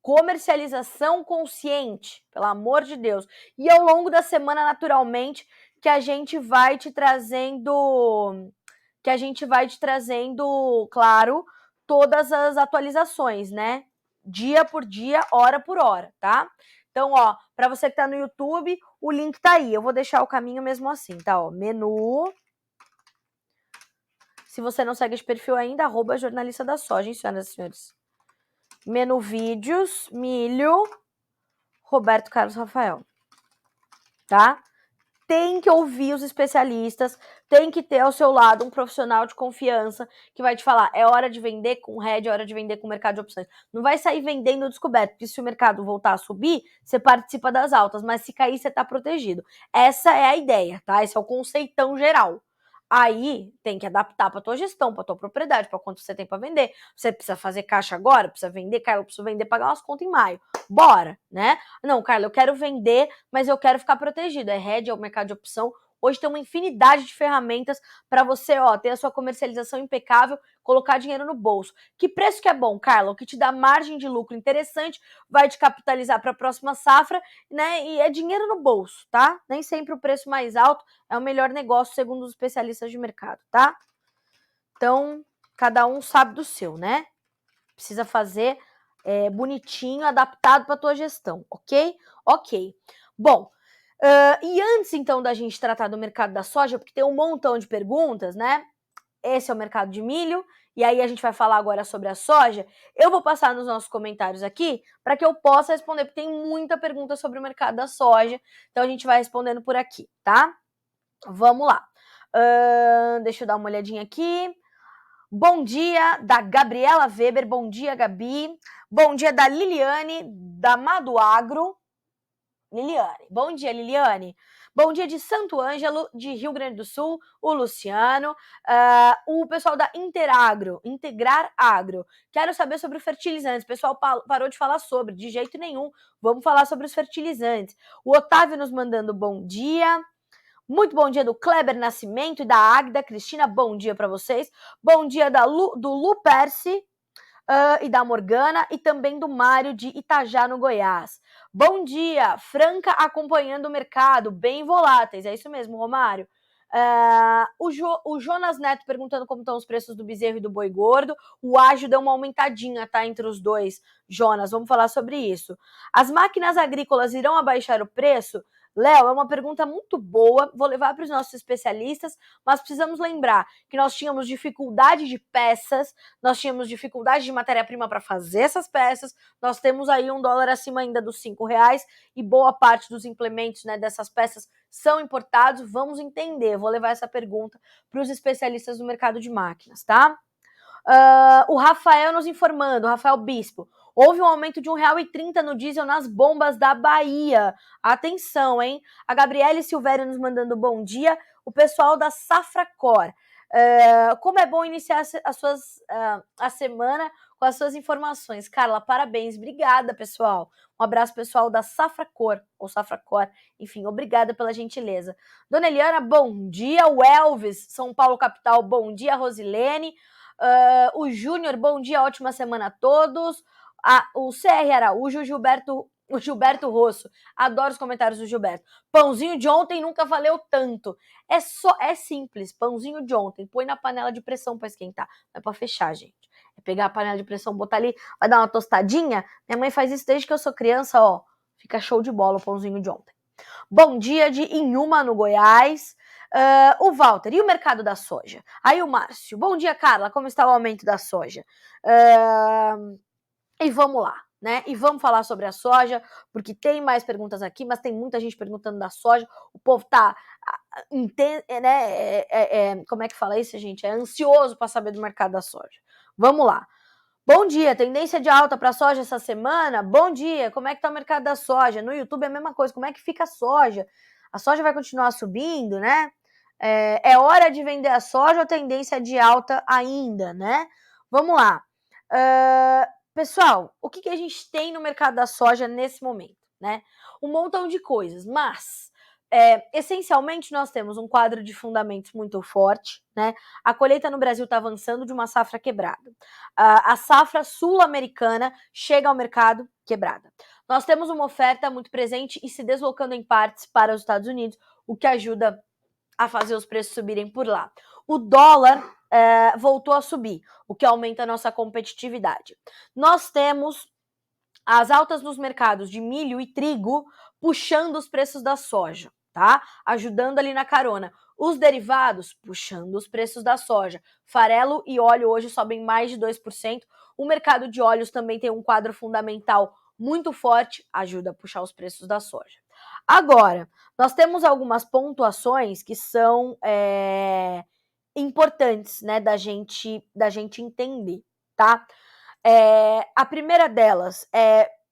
Comercialização consciente, pelo amor de Deus. E ao longo da semana, naturalmente, que a gente vai te trazendo, claro, todas as atualizações, né? Dia por dia, hora por hora, tá? Então, para você que tá no YouTube, o link tá aí. Eu vou deixar o caminho mesmo assim, tá? Menu. Se você não segue esse perfil ainda, @jornalista da soja, hein, senhoras e senhores. Menu vídeos, milho, Roberto Carlos Rafael, tá? Tem que ouvir os especialistas, tem que ter ao seu lado um profissional de confiança que vai te falar, é hora de vender com hedge, é hora de vender com mercado de opções. Não vai sair vendendo descoberto, porque se o mercado voltar a subir, você participa das altas, mas se cair, você tá protegido. Essa é a ideia, tá? Esse é o conceitão geral. Aí tem que adaptar para tua gestão, para tua propriedade, para quanto você tem para vender. Você precisa fazer caixa agora, precisa vender, Carla, eu preciso vender, pagar umas contas em maio. Bora, né? Não, Carla, eu quero vender, mas eu quero ficar protegido. É hedge, é o mercado de opção. Hoje tem uma infinidade de ferramentas para você, ó, ter a sua comercialização impecável, colocar dinheiro no bolso. Que preço que é bom, Carla? O que te dá margem de lucro interessante, vai te capitalizar para a próxima safra, né? E é dinheiro no bolso, tá? Nem sempre o preço mais alto é o melhor negócio, segundo os especialistas de mercado, tá? Então, cada um sabe do seu, né? Precisa fazer bonitinho, adaptado para a tua gestão, ok? Ok. Bom, e antes, então, da gente tratar do mercado da soja, porque tem um montão de perguntas, né? Esse é o mercado de milho, e aí a gente vai falar agora sobre a soja. Eu vou passar nos nossos comentários aqui para que eu possa responder, porque tem muita pergunta sobre o mercado da soja, então a gente vai respondendo por aqui, tá? Vamos lá. Deixa eu dar uma olhadinha aqui. Bom dia da Gabriela Weber, bom dia, Gabi. Bom dia da Liliane, da Maduagro. Liliane, bom dia, Liliane. Bom dia de Santo Ângelo, de Rio Grande do Sul, o Luciano, o pessoal da Integrar Agro. Quero saber sobre os fertilizantes. O pessoal parou de falar sobre, de jeito nenhum. Vamos falar sobre os fertilizantes. O Otávio nos mandando bom dia. Muito bom dia do Kleber Nascimento e da Águida Cristina, bom dia para vocês. Bom dia do Lu Percy e da Morgana e também do Mário de Itajá, no Goiás. Bom dia, Franca acompanhando o mercado, bem voláteis, é isso mesmo, Romário. O Jonas Neto perguntando como estão os preços do bezerro e do boi gordo. O ágio deu uma aumentadinha, tá, entre os dois, Jonas, vamos falar sobre isso. As máquinas agrícolas irão abaixar o preço? Léo, é uma pergunta muito boa, vou levar para os nossos especialistas, mas precisamos lembrar que nós tínhamos dificuldade de peças, nós tínhamos dificuldade de matéria-prima para fazer essas peças, nós temos aí $1 acima ainda dos R$5 e boa parte dos implementos, né, dessas peças são importados, vamos entender, vou levar essa pergunta para os especialistas do mercado de máquinas, tá? O Rafael nos informando, o Rafael Bispo, houve um aumento de R$1,30 no diesel nas bombas da Bahia. Atenção, hein? A Gabriele Silvério nos mandando bom dia. O pessoal da Safracor. Como é bom iniciar a semana com as suas informações. Carla, parabéns. Obrigada, pessoal. Um abraço, pessoal da Safracor, ou Safracor. Enfim, obrigada pela gentileza. Dona Eliana, bom dia. O Elvis, São Paulo capital, bom dia. Rosilene. O Júnior, bom dia, ótima semana a todos. O CR Araújo, o Gilberto Rosso, adoro os comentários do Gilberto. Pãozinho de ontem nunca valeu tanto. É simples, pãozinho de ontem, põe na panela de pressão para esquentar, não é para fechar, gente. É pegar a panela de pressão, botar ali, vai dar uma tostadinha. Minha mãe faz isso desde que eu sou criança, ó, fica show de bola o pãozinho de ontem. Bom dia de Inhuma, no Goiás. O Walter, e o mercado da soja? Aí o Márcio, bom dia, Carla, como está o aumento da soja? E vamos lá, né? E vamos falar sobre a soja, porque tem mais perguntas aqui, mas tem muita gente perguntando da soja. O povo tá, né? Como é que fala isso, gente? É ansioso para saber do mercado da soja. Vamos lá. Bom dia, tendência de alta para a soja essa semana? Bom dia, como é que tá o mercado da soja? No YouTube é a mesma coisa, como é que fica a soja? A soja vai continuar subindo, né? É hora de vender a soja ou tendência de alta ainda, né? Vamos lá. Pessoal, o que a gente tem no mercado da soja nesse momento, né? Um montão de coisas, mas essencialmente nós temos um quadro de fundamentos muito forte, né? A colheita no Brasil está avançando de uma safra quebrada. A safra sul-americana chega ao mercado quebrada. Nós temos uma oferta muito presente e se deslocando em partes para os Estados Unidos, o que ajuda a fazer os preços subirem por lá. O dólar voltou a subir, o que aumenta a nossa competitividade. Nós temos as altas nos mercados de milho e trigo puxando os preços da soja, tá? Ajudando ali na carona. Os derivados puxando os preços da soja. Farelo e óleo hoje sobem mais de 2%. O mercado de óleos também tem um quadro fundamental muito forte, ajuda a puxar os preços da soja. Agora, nós temos algumas pontuações que são importantes, né, da gente entender, tá? A primeira delas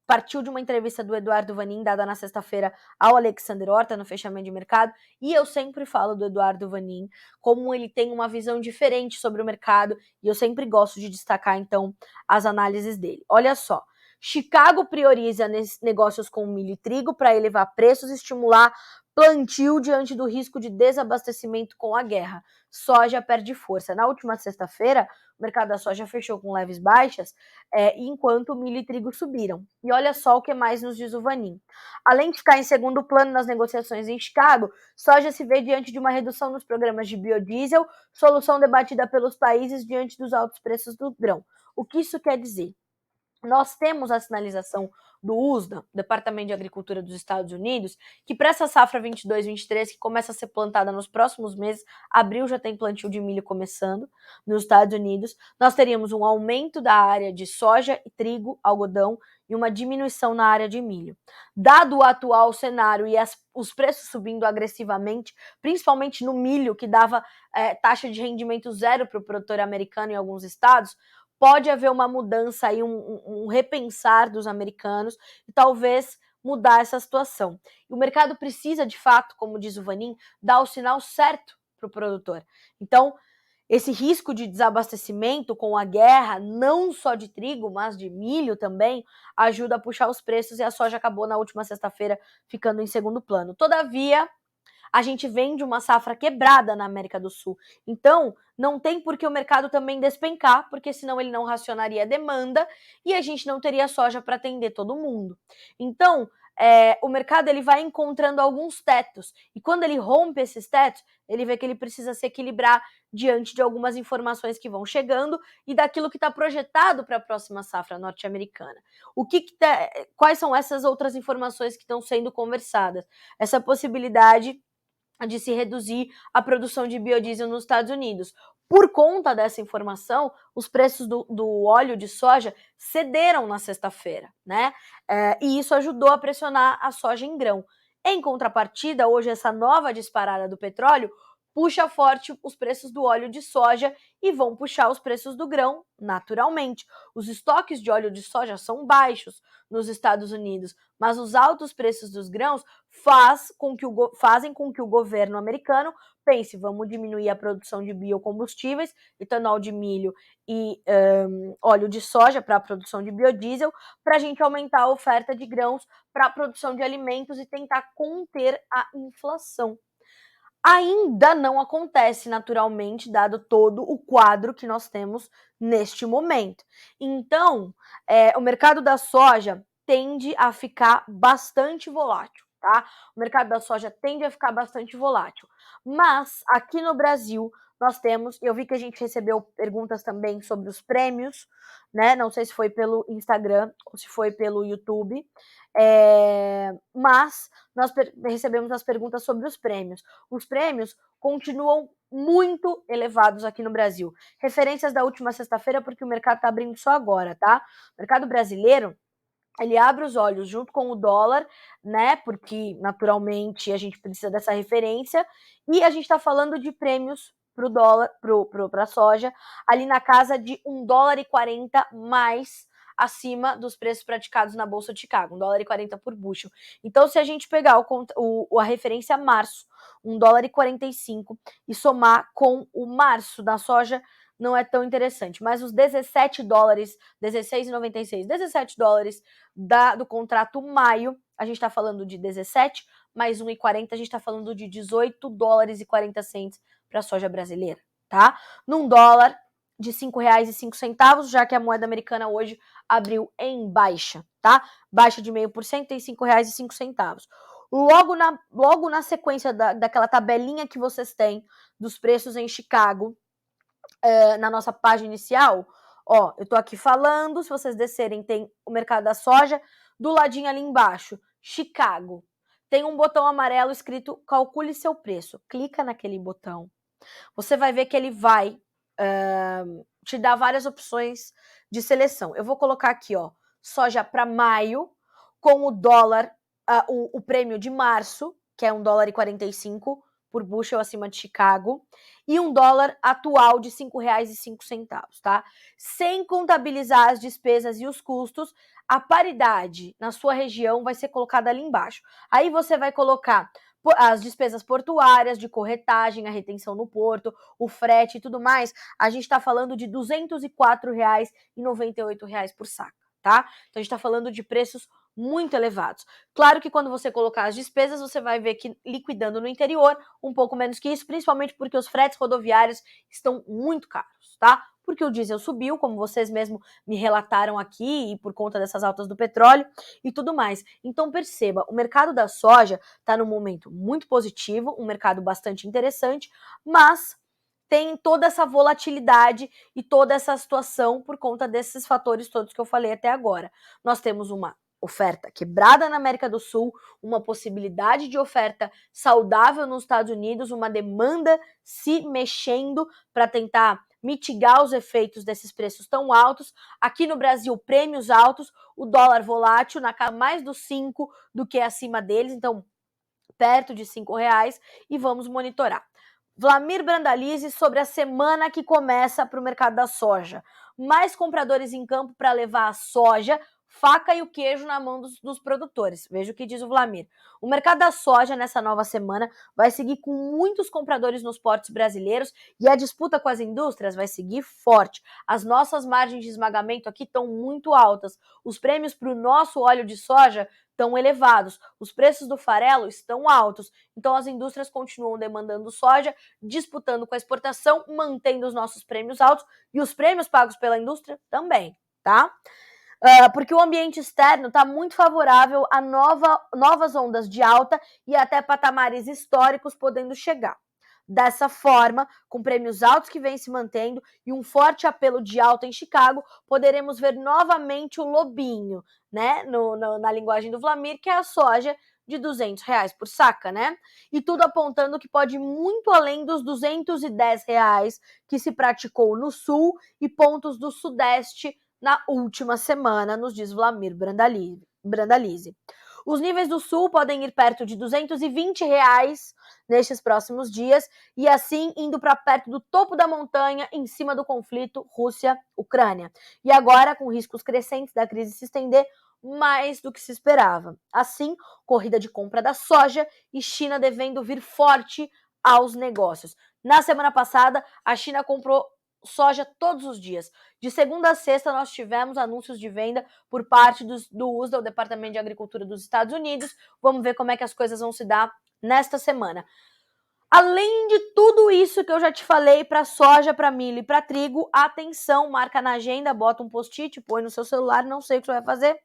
partiu de uma entrevista do Eduardo Vanin, dada na sexta-feira ao Alexander Horta, no fechamento de mercado, e eu sempre falo do Eduardo Vanin, como ele tem uma visão diferente sobre o mercado, e eu sempre gosto de destacar, então, as análises dele. Olha só, Chicago prioriza negócios com milho e trigo para elevar preços e estimular Plantio diante do risco de desabastecimento com a guerra. Soja perde força. Na última sexta-feira, o mercado da soja fechou com leves baixas, enquanto milho e trigo subiram. E olha só o que mais nos diz o Vanin. Além de ficar em segundo plano nas negociações em Chicago, soja se vê diante de uma redução nos programas de biodiesel, solução debatida pelos países diante dos altos preços do grão. O que isso quer dizer? Nós temos a sinalização do USDA, Departamento de Agricultura dos Estados Unidos, que para essa safra 22-23, que começa a ser plantada nos próximos meses, abril já tem plantio de milho começando nos Estados Unidos, nós teríamos um aumento da área de soja, trigo, algodão e uma diminuição na área de milho. Dado o atual cenário e os preços subindo agressivamente, principalmente no milho, que dava taxa de rendimento zero para o produtor americano em alguns estados, pode haver uma mudança aí, um repensar dos americanos e talvez mudar essa situação. E o mercado precisa, de fato, como diz o Vanin, dar o sinal certo para o produtor. Então, esse risco de desabastecimento com a guerra, não só de trigo, mas de milho também, ajuda a puxar os preços e a soja acabou na última sexta-feira ficando em segundo plano. Todavia, a gente vem de uma safra quebrada na América do Sul. Então, não tem por que o mercado também despencar, porque senão ele não racionaria a demanda e a gente não teria soja para atender todo mundo. Então, o mercado ele vai encontrando alguns tetos. E quando ele rompe esses tetos, ele vê que ele precisa se equilibrar diante de algumas informações que vão chegando e daquilo que está projetado para a próxima safra norte-americana. Quais são essas outras informações que estão sendo conversadas? Essa possibilidade de se reduzir a produção de biodiesel nos Estados Unidos. Por conta dessa informação, os preços do óleo de soja cederam na sexta-feira, né? E isso ajudou a pressionar a soja em grão. Em contrapartida, hoje essa nova disparada do petróleo puxa forte os preços do óleo de soja e vão puxar os preços do grão naturalmente. Os estoques de óleo de soja são baixos nos Estados Unidos, mas os altos preços dos grãos fazem com que o governo americano pense, vamos diminuir a produção de biocombustíveis, etanol de milho e óleo de soja para a produção de biodiesel, para a gente aumentar a oferta de grãos para a produção de alimentos e tentar conter a inflação. Ainda não acontece naturalmente, dado todo o quadro que nós temos neste momento. Então, o mercado da soja tende a ficar bastante volátil, tá? O mercado da soja tende a ficar bastante volátil. Mas, aqui no Brasil, nós temos, eu vi que a gente recebeu perguntas também sobre os prêmios, né? Não sei se foi pelo Instagram ou se foi pelo YouTube, mas nós recebemos as perguntas sobre os prêmios. Os prêmios continuam muito elevados aqui no Brasil. Referências da última sexta-feira, porque o mercado está abrindo só agora, tá? O mercado brasileiro, ele abre os olhos junto com o dólar, né? Porque naturalmente a gente precisa dessa referência, e a gente está falando de prêmios para o dólar, para a soja, ali na casa de $1,40 mais acima dos preços praticados na Bolsa de Chicago, $1,40 por bushel. Então, se a gente pegar a referência março, $1,45, e somar com o março da soja, não é tão interessante. Mas os $17, 16,96, $17 do contrato maio, a gente está falando de 17 mais 1,40, a gente está falando de $18,40 para a soja brasileira, tá? Num dólar de R$ 5,05, já que a moeda americana hoje abriu em baixa, tá? Baixa de 0,5% em R$ 5,05. Logo na sequência daquela tabelinha que vocês têm dos preços em Chicago, na nossa página inicial, ó, eu tô aqui falando, se vocês descerem, tem o mercado da soja, do ladinho ali embaixo, Chicago. Tem um botão amarelo escrito calcule seu preço. Clica naquele botão. Você vai ver que ele vai te dar várias opções de seleção. Eu vou colocar aqui, ó, soja para maio, com o dólar, o prêmio de março, que é $1,45 por bushel acima de Chicago, e um dólar atual de R$ 5,05, tá? Sem contabilizar as despesas e os custos, a paridade na sua região vai ser colocada ali embaixo. Aí você vai colocar as despesas portuárias, de corretagem, a retenção no porto, o frete e tudo mais. A gente está falando de R$ 204,98 por saca, tá? Então a gente está falando de preços muito elevados. Claro que quando você colocar as despesas, você vai ver que liquidando no interior, um pouco menos que isso, principalmente porque os fretes rodoviários estão muito caros, tá? Porque o diesel subiu, como vocês mesmos me relataram aqui, e por conta dessas altas do petróleo e tudo mais. Então perceba, o mercado da soja está num momento muito positivo, um mercado bastante interessante, mas tem toda essa volatilidade e toda essa situação por conta desses fatores todos que eu falei até agora. Nós temos uma oferta quebrada na América do Sul, uma possibilidade de oferta saudável nos Estados Unidos, uma demanda se mexendo para tentar mitigar os efeitos desses preços tão altos. Aqui no Brasil, prêmios altos, o dólar volátil na casa mais dos 5 do que acima deles, então perto de R$ 5, e vamos monitorar. Vlamir Brandalize sobre a semana que começa para o mercado da soja. Mais compradores em campo para levar a soja, faca e o queijo na mão dos produtores. Veja o que diz o Vlamir. O mercado da soja nessa nova semana vai seguir com muitos compradores nos portos brasileiros e a disputa com as indústrias vai seguir forte. As nossas margens de esmagamento aqui estão muito altas. Os prêmios para o nosso óleo de soja estão elevados. Os preços do farelo estão altos. Então as indústrias continuam demandando soja, disputando com a exportação, mantendo os nossos prêmios altos e os prêmios pagos pela indústria também, tá? Porque o ambiente externo está muito favorável a novas ondas de alta e até patamares históricos podendo chegar. Dessa forma, com prêmios altos que vêm se mantendo e um forte apelo de alta em Chicago, poderemos ver novamente o lobinho, né, na linguagem do Vlamir, que é a soja de R$ 200 por saca, né? E tudo apontando que pode ir muito além dos R$ 210 que se praticou no sul e pontos do sudeste na última semana, nos diz Vlamir Brandalize. Os níveis do sul podem ir perto de R$ 220 nestes próximos dias e assim indo para perto do topo da montanha em cima do conflito Rússia-Ucrânia. E agora, com riscos crescentes da crise se estender mais do que se esperava. Assim, corrida de compra da soja e China devendo vir forte aos negócios. Na semana passada, a China comprou soja todos os dias. De segunda a sexta, nós tivemos anúncios de venda por parte do USDA, o Departamento de Agricultura dos Estados Unidos. Vamos ver como é que as coisas vão se dar nesta semana. Além de tudo isso que eu já te falei para soja, para milho e para trigo, atenção, marca na agenda, bota um post-it, põe no seu celular, não sei o que você vai fazer.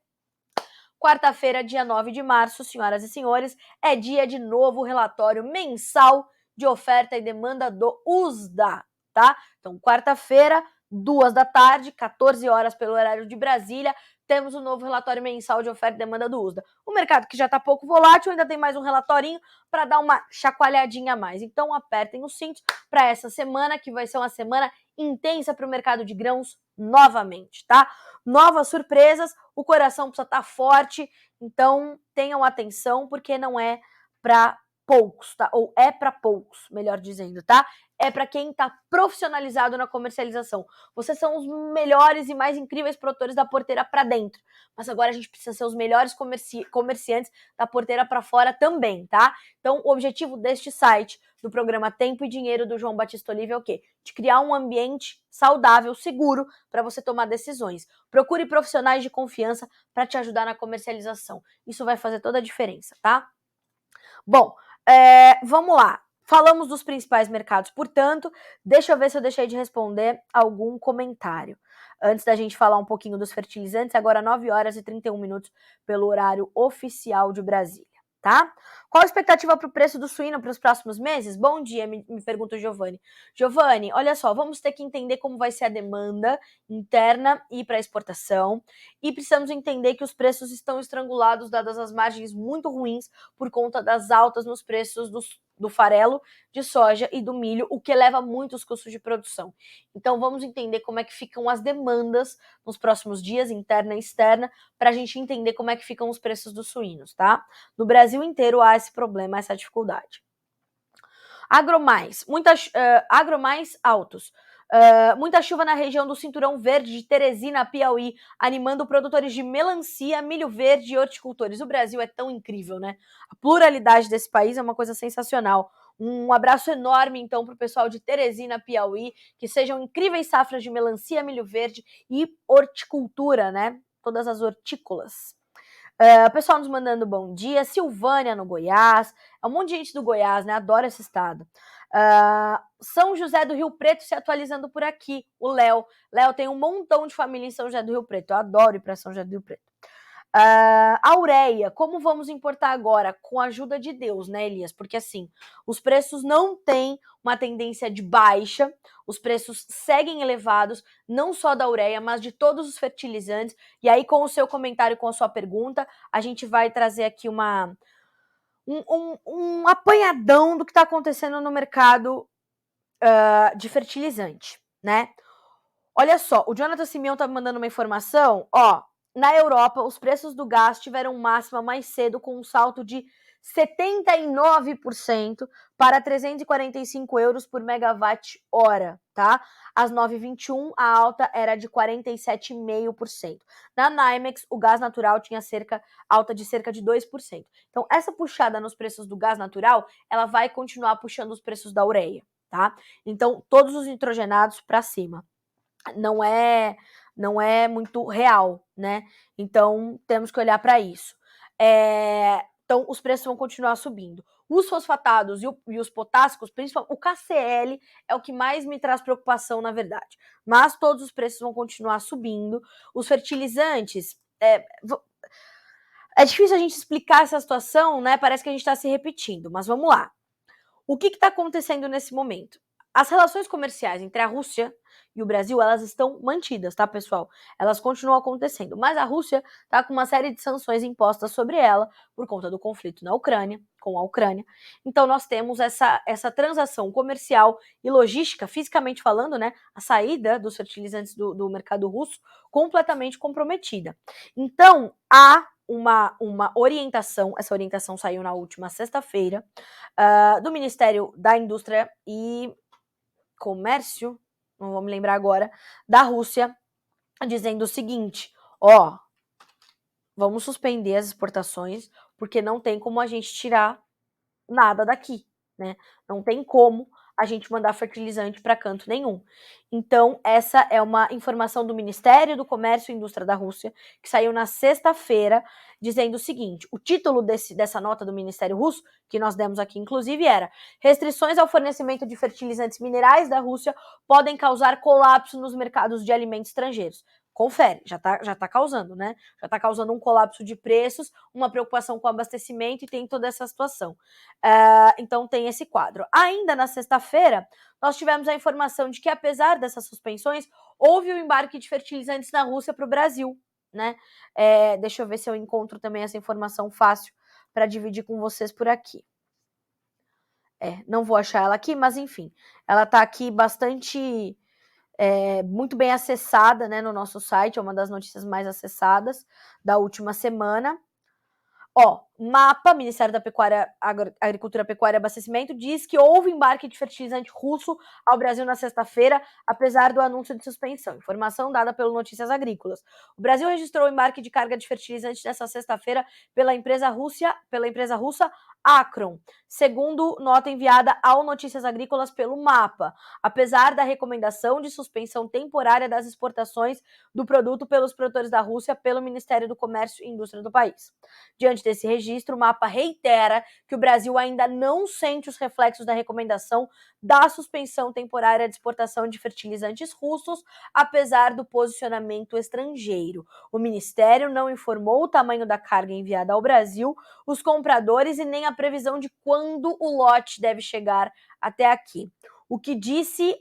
Quarta-feira, dia 9 de março, senhoras e senhores, é dia de novo relatório mensal de oferta e demanda do USDA, tá? Então, quarta-feira, 2 da tarde, 14 horas pelo horário de Brasília, temos um novo relatório mensal de oferta e demanda do USDA. O mercado que já está pouco volátil ainda tem mais um relatorinho para dar uma chacoalhadinha a mais. Então, apertem os cintos para essa semana, que vai ser uma semana intensa para o mercado de grãos novamente, tá? Novas surpresas, o coração precisa estar forte, então tenham atenção, porque não é para poucos, tá? Ou é para poucos, melhor dizendo, tá? É para quem está profissionalizado na comercialização. Vocês são os melhores e mais incríveis produtores da porteira para dentro, mas agora a gente precisa ser os melhores comerciantes da porteira para fora também, tá? Então, o objetivo deste site, do programa Tempo e Dinheiro do João Batista Oliva, é o quê? De criar um ambiente saudável, seguro, para você tomar decisões. Procure profissionais de confiança para te ajudar na comercialização. Isso vai fazer toda a diferença, tá? Bom, vamos lá. Falamos dos principais mercados, portanto, deixa eu ver se eu deixei de responder algum comentário. Antes da gente falar um pouquinho dos fertilizantes, agora 9 horas e 31 minutos pelo horário oficial de Brasília, tá? Qual a expectativa para o preço do suíno para os próximos meses? Bom dia, me pergunta o Giovanni. Giovanni, olha só, vamos ter que entender como vai ser a demanda interna e para exportação, e precisamos entender que os preços estão estrangulados, dadas as margens muito ruins por conta das altas nos preços do farelo de soja e do milho, o que eleva muito os custos de produção. Então vamos entender como é que ficam as demandas nos próximos dias, interna e externa, para a gente entender como é que ficam os preços dos suínos, tá? No Brasil inteiro há esse problema, essa dificuldade. Agromais altos. Muita chuva na região do Cinturão Verde de Teresina, Piauí, animando produtores de melancia, milho verde e horticultores. O Brasil é tão incrível, né? A pluralidade desse país é uma coisa sensacional. Um abraço enorme, então, para o pessoal de Teresina, Piauí, que sejam incríveis safras de melancia, milho verde e horticultura, né? todas as hortícolas. O pessoal nos mandando bom dia, Silvânia no Goiás, é um monte de gente do Goiás, né? Adoro esse estado. São José do Rio Preto se atualizando por aqui, o Léo. Léo tem um montão de família em São José do Rio Preto, eu adoro ir para São José do Rio Preto. Auréia, como vamos importar agora? Com a ajuda de Deus, né, Elias? Porque assim, os preços não têm uma tendência de baixa, os preços seguem elevados, não só da ureia, mas de todos os fertilizantes. E aí, com o seu comentário, com a sua pergunta, a gente vai trazer aqui um apanhadão do que está acontecendo no mercado de fertilizante, né? Olha só, o Jonathan Simeão tá me mandando uma informação, ó, na Europa, os preços do gás tiveram máxima mais cedo com um salto de 79% para 345 euros por megawatt-hora, tá? Às 9h21, a alta era de 47,5%. Na NYMEX, o gás natural tinha alta de cerca de 2%. Então, essa puxada nos preços do gás natural, ela vai continuar puxando os preços da ureia, tá? Então, todos os nitrogenados para cima. Não é muito real, né? Então, temos que olhar para isso. Então, os preços vão continuar subindo. Os fosfatados e os potássicos, principalmente o KCl, é o que mais me traz preocupação, na verdade. Mas todos os preços vão continuar subindo. Os fertilizantes, é difícil a gente explicar essa situação, né? Parece que a gente está se repetindo, mas vamos lá. O que está acontecendo nesse momento? As relações comerciais entre a Rússia e o Brasil, elas estão mantidas, tá, pessoal? Elas continuam acontecendo, mas a Rússia está com uma série de sanções impostas sobre ela por conta do conflito na Ucrânia, com a Ucrânia. Então, nós temos essa transação comercial e logística, fisicamente falando, né, a saída dos fertilizantes do mercado russo completamente comprometida. Então, há uma orientação, essa orientação saiu na última sexta-feira, do Ministério da Indústria e Comércio, não vou me lembrar agora, da Rússia, dizendo o seguinte, ó, vamos suspender as exportações, porque não tem como a gente tirar nada daqui, né? Não tem como a gente mandar fertilizante para canto nenhum. Então, essa é uma informação do Ministério do Comércio e Indústria da Rússia, que saiu na sexta-feira, dizendo o seguinte, o título dessa nota do Ministério Russo, que nós demos aqui inclusive, era restrições ao fornecimento de fertilizantes minerais da Rússia podem causar colapso nos mercados de alimentos estrangeiros. Confere, já tá causando, né? Já tá causando um colapso de preços, uma preocupação com o abastecimento e tem toda essa situação. Então tem esse quadro. Ainda na sexta-feira, nós tivemos a informação de que, apesar dessas suspensões, houve o embarque de fertilizantes na Rússia para o Brasil, né? Deixa eu ver se eu encontro também essa informação fácil para dividir com vocês por aqui. Não vou achar ela aqui, mas enfim, ela tá aqui bastante... muito bem acessada, né, no nosso site, é uma das notícias mais acessadas da última semana. MAPA, Ministério da Pecuária, Agricultura, Pecuária e Abastecimento, diz que houve embarque de fertilizante russo ao Brasil na sexta-feira, apesar do anúncio de suspensão. Informação dada pelo Notícias Agrícolas. O Brasil registrou o embarque de carga de fertilizante nesta sexta-feira pela empresa russa Acron, segundo nota enviada ao Notícias Agrícolas pelo MAPA, apesar da recomendação de suspensão temporária das exportações do produto pelos produtores da Rússia pelo Ministério do Comércio e Indústria do país. Diante desse registro, o MAPA reitera que o Brasil ainda não sente os reflexos da recomendação da suspensão temporária de exportação de fertilizantes russos, apesar do posicionamento estrangeiro. O Ministério não informou o tamanho da carga enviada ao Brasil, os compradores e nem a previsão de quando o lote deve chegar até aqui. O que disse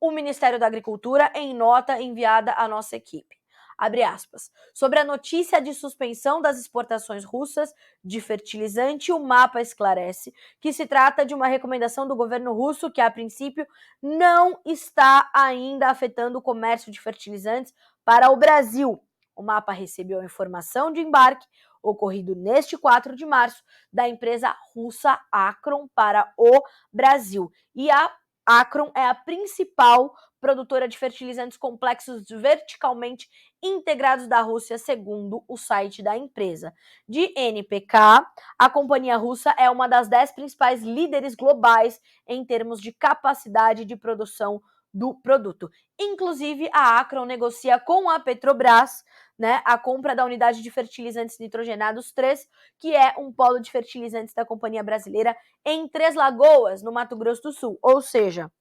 o Ministério da Agricultura em nota enviada à nossa equipe. Abre aspas. Sobre a notícia de suspensão das exportações russas de fertilizante, o MAPA esclarece que se trata de uma recomendação do governo russo que, a princípio, não está ainda afetando o comércio de fertilizantes para o Brasil. O MAPA recebeu a informação de embarque ocorrido neste 4 de março da empresa russa Acron para o Brasil. E a Acron é a principal produtora de fertilizantes complexos verticalmente integrados da Rússia, segundo o site da empresa. De NPK, a companhia russa é uma das 10 principais líderes globais em termos de capacidade de produção do produto. Inclusive, a Acron negocia com a Petrobras né, a compra da unidade de fertilizantes nitrogenados 3, que é um polo de fertilizantes da Companhia Brasileira em Três Lagoas, no Mato Grosso do Sul. Ou seja,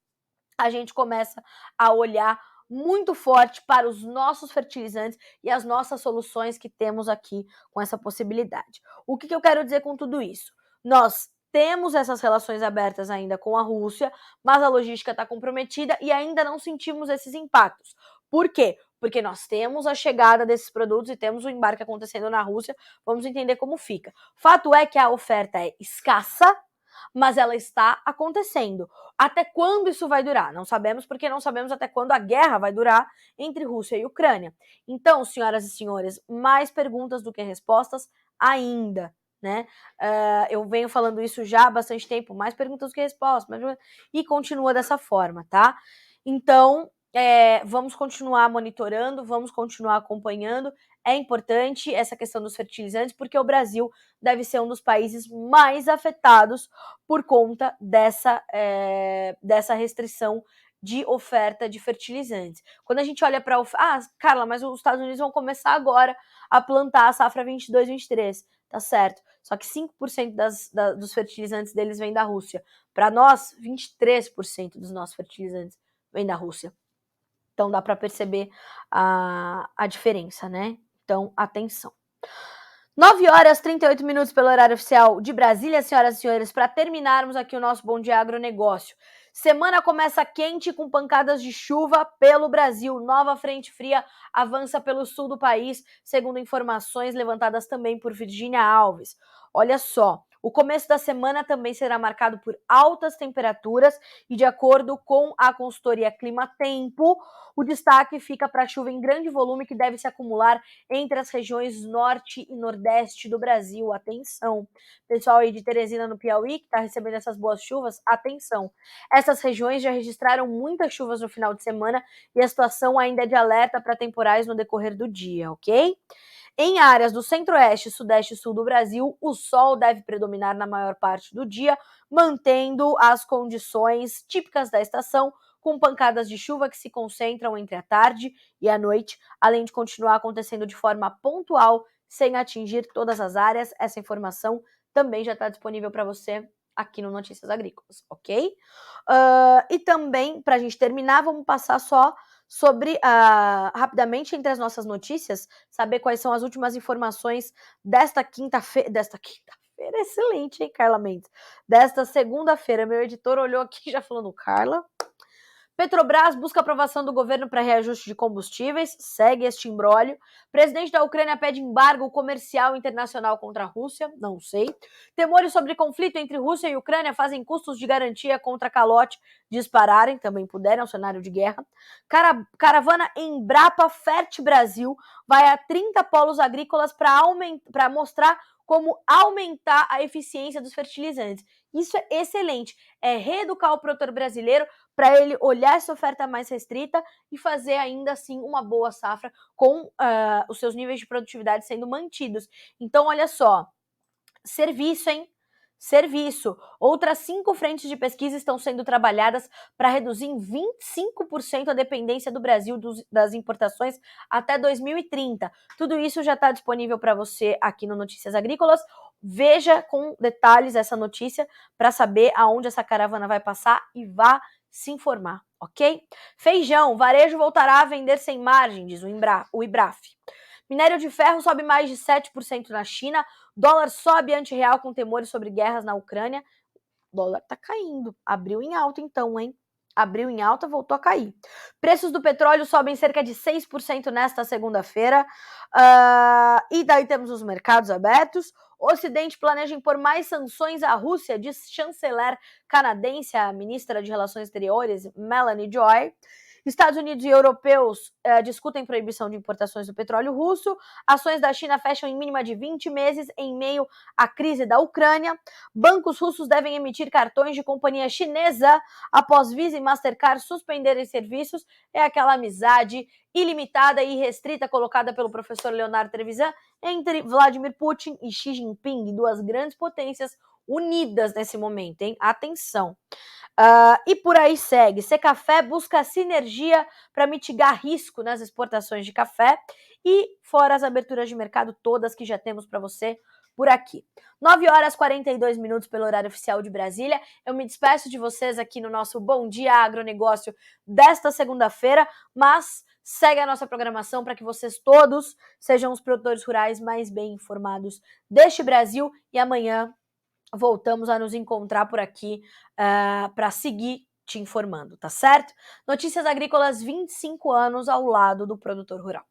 a gente começa a olhar muito forte para os nossos fertilizantes e as nossas soluções que temos aqui com essa possibilidade. O que eu quero dizer com tudo isso? Nós temos essas relações abertas ainda com a Rússia, mas a logística está comprometida e ainda não sentimos esses impactos. Por quê? Porque nós temos a chegada desses produtos e temos o embarque acontecendo na Rússia, vamos entender como fica. Fato é que a oferta é escassa, mas ela está acontecendo. Até quando isso vai durar? Não sabemos, porque não sabemos até quando a guerra vai durar entre Rússia e Ucrânia. Então, senhoras e senhores, mais perguntas do que respostas ainda, né? Eu venho falando isso já há bastante tempo, mais perguntas do que respostas, e continua dessa forma, tá? Então, vamos continuar monitorando, vamos continuar acompanhando. É importante essa questão dos fertilizantes, porque o Brasil deve ser um dos países mais afetados por conta dessa restrição de oferta de fertilizantes. Quando a gente olha para Carla, mas os Estados Unidos vão começar agora a plantar a safra 22-23, tá certo? Só que 5% dos fertilizantes deles vem da Rússia. Para nós, 23% dos nossos fertilizantes vem da Rússia. Então dá para perceber a diferença, né? Então, atenção. 9h38 pelo horário oficial de Brasília, senhoras e senhores, para terminarmos aqui o nosso Bom Dia Agronegócio. Semana começa quente com pancadas de chuva pelo Brasil. Nova frente fria avança pelo sul do país, segundo informações levantadas também por Virgínia Alves. Olha só, o começo da semana também será marcado por altas temperaturas e, de acordo com a consultoria Clima Tempo, o destaque fica para a chuva em grande volume que deve se acumular entre as regiões norte e nordeste do Brasil. Atenção! Pessoal aí de Teresina, no Piauí, que está recebendo essas boas chuvas, atenção! Essas regiões já registraram muitas chuvas no final de semana e a situação ainda é de alerta para temporais no decorrer do dia, ok? Em áreas do centro-oeste, sudeste e sul do Brasil, o sol deve predominar na maior parte do dia, mantendo as condições típicas da estação, com pancadas de chuva que se concentram entre a tarde e a noite, além de continuar acontecendo de forma pontual, sem atingir todas as áreas. Essa informação também já está disponível para você aqui no Notícias Agrícolas, ok? E também, para a gente terminar, vamos passar só sobre, rapidamente, entre as nossas notícias, saber quais são as últimas informações desta quinta-feira, excelente, hein, Carla Mendes? Desta segunda-feira, meu editor olhou aqui já falando, Carla... Petrobras busca aprovação do governo para reajuste de combustíveis, segue este imbróglio. Presidente da Ucrânia pede embargo comercial internacional contra a Rússia, não sei. Temores sobre conflito entre Rússia e Ucrânia fazem custos de garantia contra calote dispararem, também puderam, é um cenário de guerra. Caravana Embrapa Fert Brasil vai a 30 polos agrícolas para mostrar como aumentar a eficiência dos fertilizantes. Isso é excelente, é reeducar o produtor brasileiro para ele olhar essa oferta mais restrita e fazer ainda assim uma boa safra com os seus níveis de produtividade sendo mantidos. Então, olha só, serviço, hein? Serviço. Outras 5 frentes de pesquisa estão sendo trabalhadas para reduzir em 25% a dependência do Brasil das importações até 2030. Tudo isso já está disponível para você aqui no Notícias Agrícolas. Veja com detalhes essa notícia para saber aonde essa caravana vai passar e vá se informar, ok? Feijão, varejo voltará a vender sem margem, diz o IBRAF. Minério de ferro sobe mais de 7% na China, dólar sobe anti-real com temores sobre guerras na Ucrânia. O dólar tá caindo, abriu em alta então, hein? Abriu em alta, voltou a cair. Preços do petróleo sobem cerca de 6% nesta segunda-feira. E daí temos os mercados abertos. O Ocidente planeja impor mais sanções à Rússia, diz chanceler canadense, a ministra de Relações Exteriores, Melanie Joy. Estados Unidos e europeus discutem proibição de importações do petróleo russo. Ações da China fecham em mínima de 20 meses em meio à crise da Ucrânia. Bancos russos devem emitir cartões de companhia chinesa após Visa e Mastercard suspenderem serviços. É aquela amizade ilimitada e restrita colocada pelo professor Leonardo Trevisan entre Vladimir Putin e Xi Jinping, duas grandes potências unidas nesse momento, hein? Atenção! E por aí segue. Secafé busca sinergia para mitigar risco nas exportações de café e fora as aberturas de mercado todas que já temos para você por aqui. 9 horas e 42 minutos pelo horário oficial de Brasília. Eu me despeço de vocês aqui no nosso Bom Dia Agronegócio desta segunda-feira, mas segue a nossa programação para que vocês todos sejam os produtores rurais mais bem informados deste Brasil e amanhã voltamos a nos encontrar por aqui para seguir te informando, tá certo? Notícias Agrícolas, 25 anos ao lado do produtor rural.